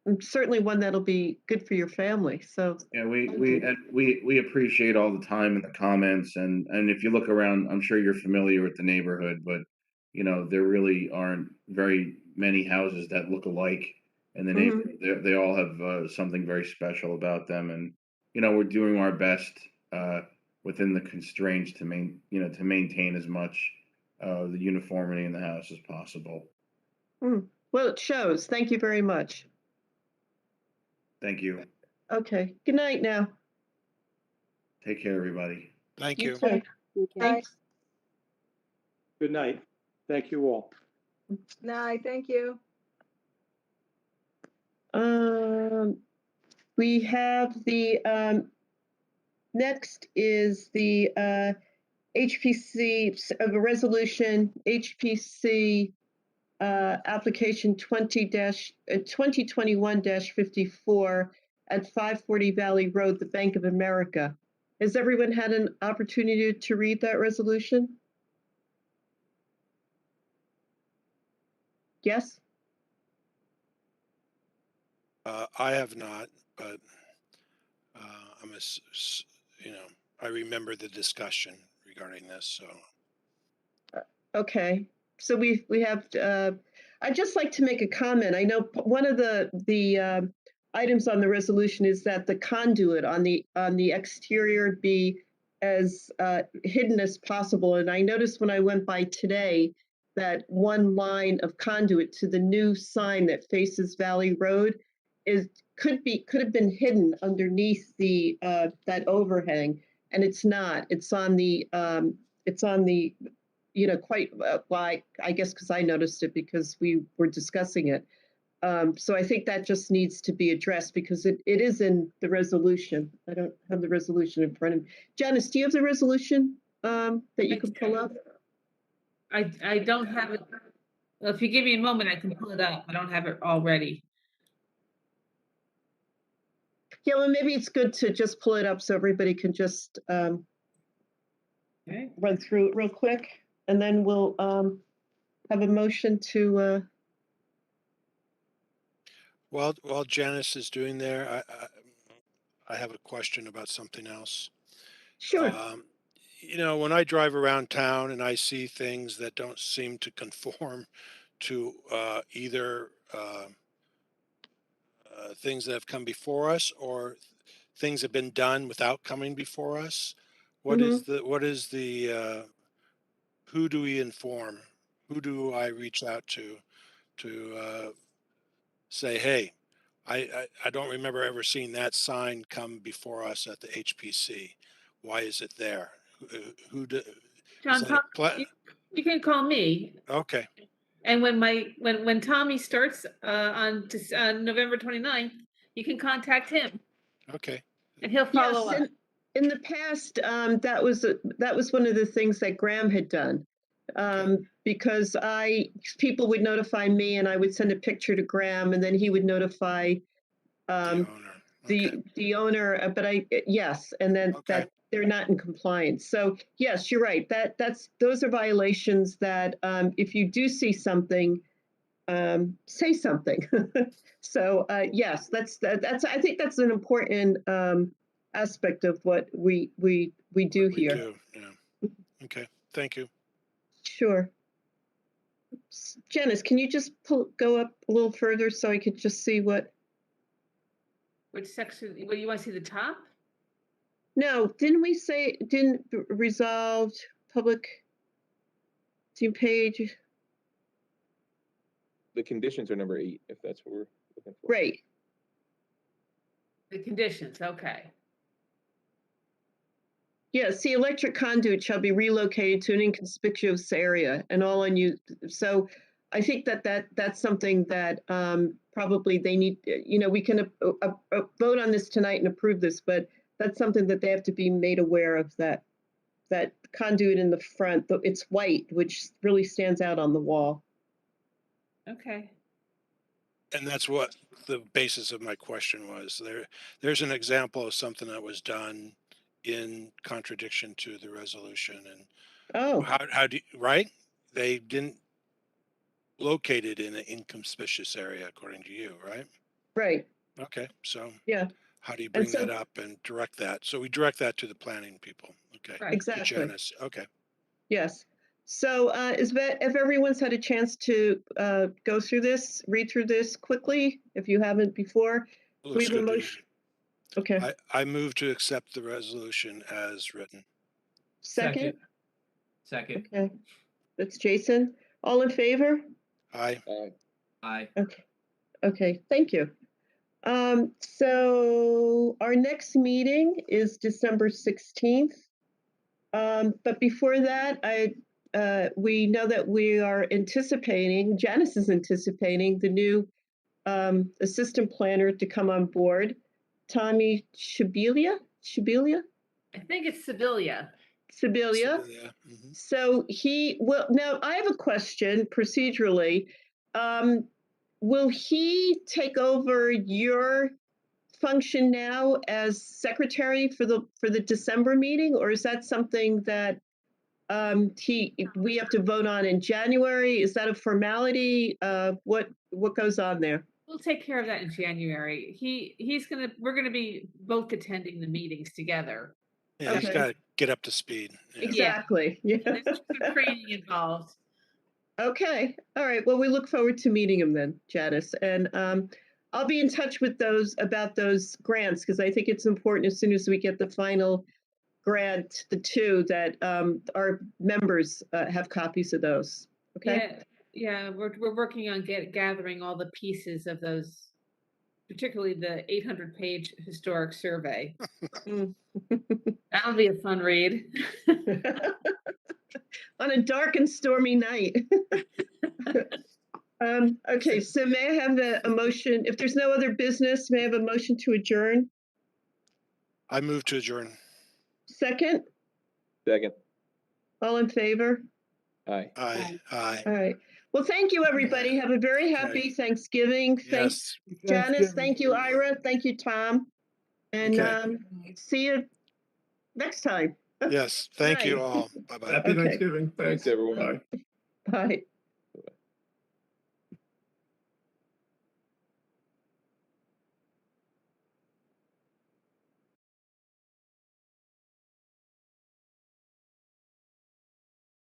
And certainly one that'll be good for your family. So yeah, we appreciate all the time and the comments, and if you look around, I'm sure you're familiar with the neighborhood, but there really aren't very many houses that look alike in the neighborhood. They all have something very special about them, and we're doing our best within the constraints to maintain as much the uniformity in the house as possible. Well, it shows. Thank you very much. Thank you. Okay, good night now. Take care, everybody. Thank You you. too. Okay. Thanks. Good night. Thank you all. Night, thank you. We have the, next is the HPC, of a resolution, HPC application 2021-54 at 540 Valley Road, the Bank of America. Has everyone had an opportunity to read that resolution? Yes? I have not, but I remember the discussion regarding this, so. Okay, so we have, I'd just like to make a comment. I know one of the items on the resolution is that the conduit on the exterior be as hidden as possible. And I noticed when I went by today that one line of conduit to the new sign that faces Valley Road could have been hidden underneath the that overhang, and it's not. It's on the quite like, I guess, because I noticed it because we were discussing it. So I think that just needs to be addressed because it is in the resolution. I don't have the resolution in front of me. Janice, do you have the resolution that you can pull up? I don't have it. Well, if you give me a moment, I can pull it up. I don't have it already. Yeah, well, maybe it's good to just pull it up so everybody can just run through it real quick, and then we'll have a motion to. While Janice is doing there, I have a question about something else. Sure. When I drive around town and I see things that don't seem to conform to either things that have come before us or things that have been done without coming before us, what is the who do we inform? Who do I reach out to say, hey, I don't remember ever seeing that sign come before us at the HPC. Why is it there? Who do? John, you can call me. Okay. And when Tommy starts on November 29th, you can contact him. Okay. And he'll follow up. In the past, that was one of the things that Graham had done. Because people would notify me and I would send a picture to Graham and then he would notify the owner. But yes, and then that they're not in compliance. So yes, you're right. Those are violations that if you do see something, say something. So yes, that's I think that's an important aspect of what we do here. Yeah. Okay. Thank you. Sure. Janice, can you just go up a little further so I could just see what? Which section? What, you want to see the top? No, didn't we say didn't resolved public team page? The conditions are number 8, if that's what we're looking for. Right. The conditions, okay. Yes, the electric conduit shall be relocated to an inconspicuous area and all unused. So I think that's something that probably they need, we can vote on this tonight and approve this, but that's something that they have to be made aware of, that conduit in the front, it's white, which really stands out on the wall. Okay. And that's what the basis of my question was. There's an example of something that was done in contradiction to the resolution. And how do you, right? They didn't locate it in an inconspicuous area, according to you, right? Right. Okay. So yeah. How do you bring that up and direct that? So we direct that to the planning people. Okay. Right. Exactly. To Janice. Okay. Yes. So if everyone's had a chance to go through this, read through this quickly, if you haven't before, we have a motion. Okay, I move to accept the resolution as written. second? Second. Okay, that's Jason. All in favor? Aye. Aye. Okay, okay, thank you. So our next meeting is December 16th. But before that, we know that we are anticipating, Janice is anticipating the new assistant planner to come on board, Tommy Shibelia? I think it's Sibylia. Sibylia. Yeah. Mhm. So well, now I have a question procedurally. Will he take over your function now as secretary for the December meeting, or is that something that we have to vote on in January? Is that a formality? What goes on there? We'll take care of that in January. We're gonna be both attending the meetings together. Yeah, he's Okay. got to get up to speed. Yeah. Exactly. Yeah. There's some training involved. Okay. All right. Well, we look forward to meeting him then, Janice. And I'll be in touch with about those grants, because I think it's important as soon as we get the final grant, the two, that our members have copies of those. Okay. Yeah, we're working on gathering all the pieces of those, particularly the 800-page historic survey. Mm. That'll be a fun read. On a dark and stormy night. Okay, so may I have a motion? If there's no other business, may I have a motion to adjourn? I move to adjourn. Second? Second. All in favor? Aye. Aye. Aye. All right. Well, thank you, everybody. Have a very happy Thanksgiving. Thanks, Yes. Janice. Thank you, Ira. Thank you, Tom. And Okay. see you next time. Yes. Thank you Bye. all. Bye-bye. Happy Okay. Thanksgiving. Thanks, everyone. Bye. Bye.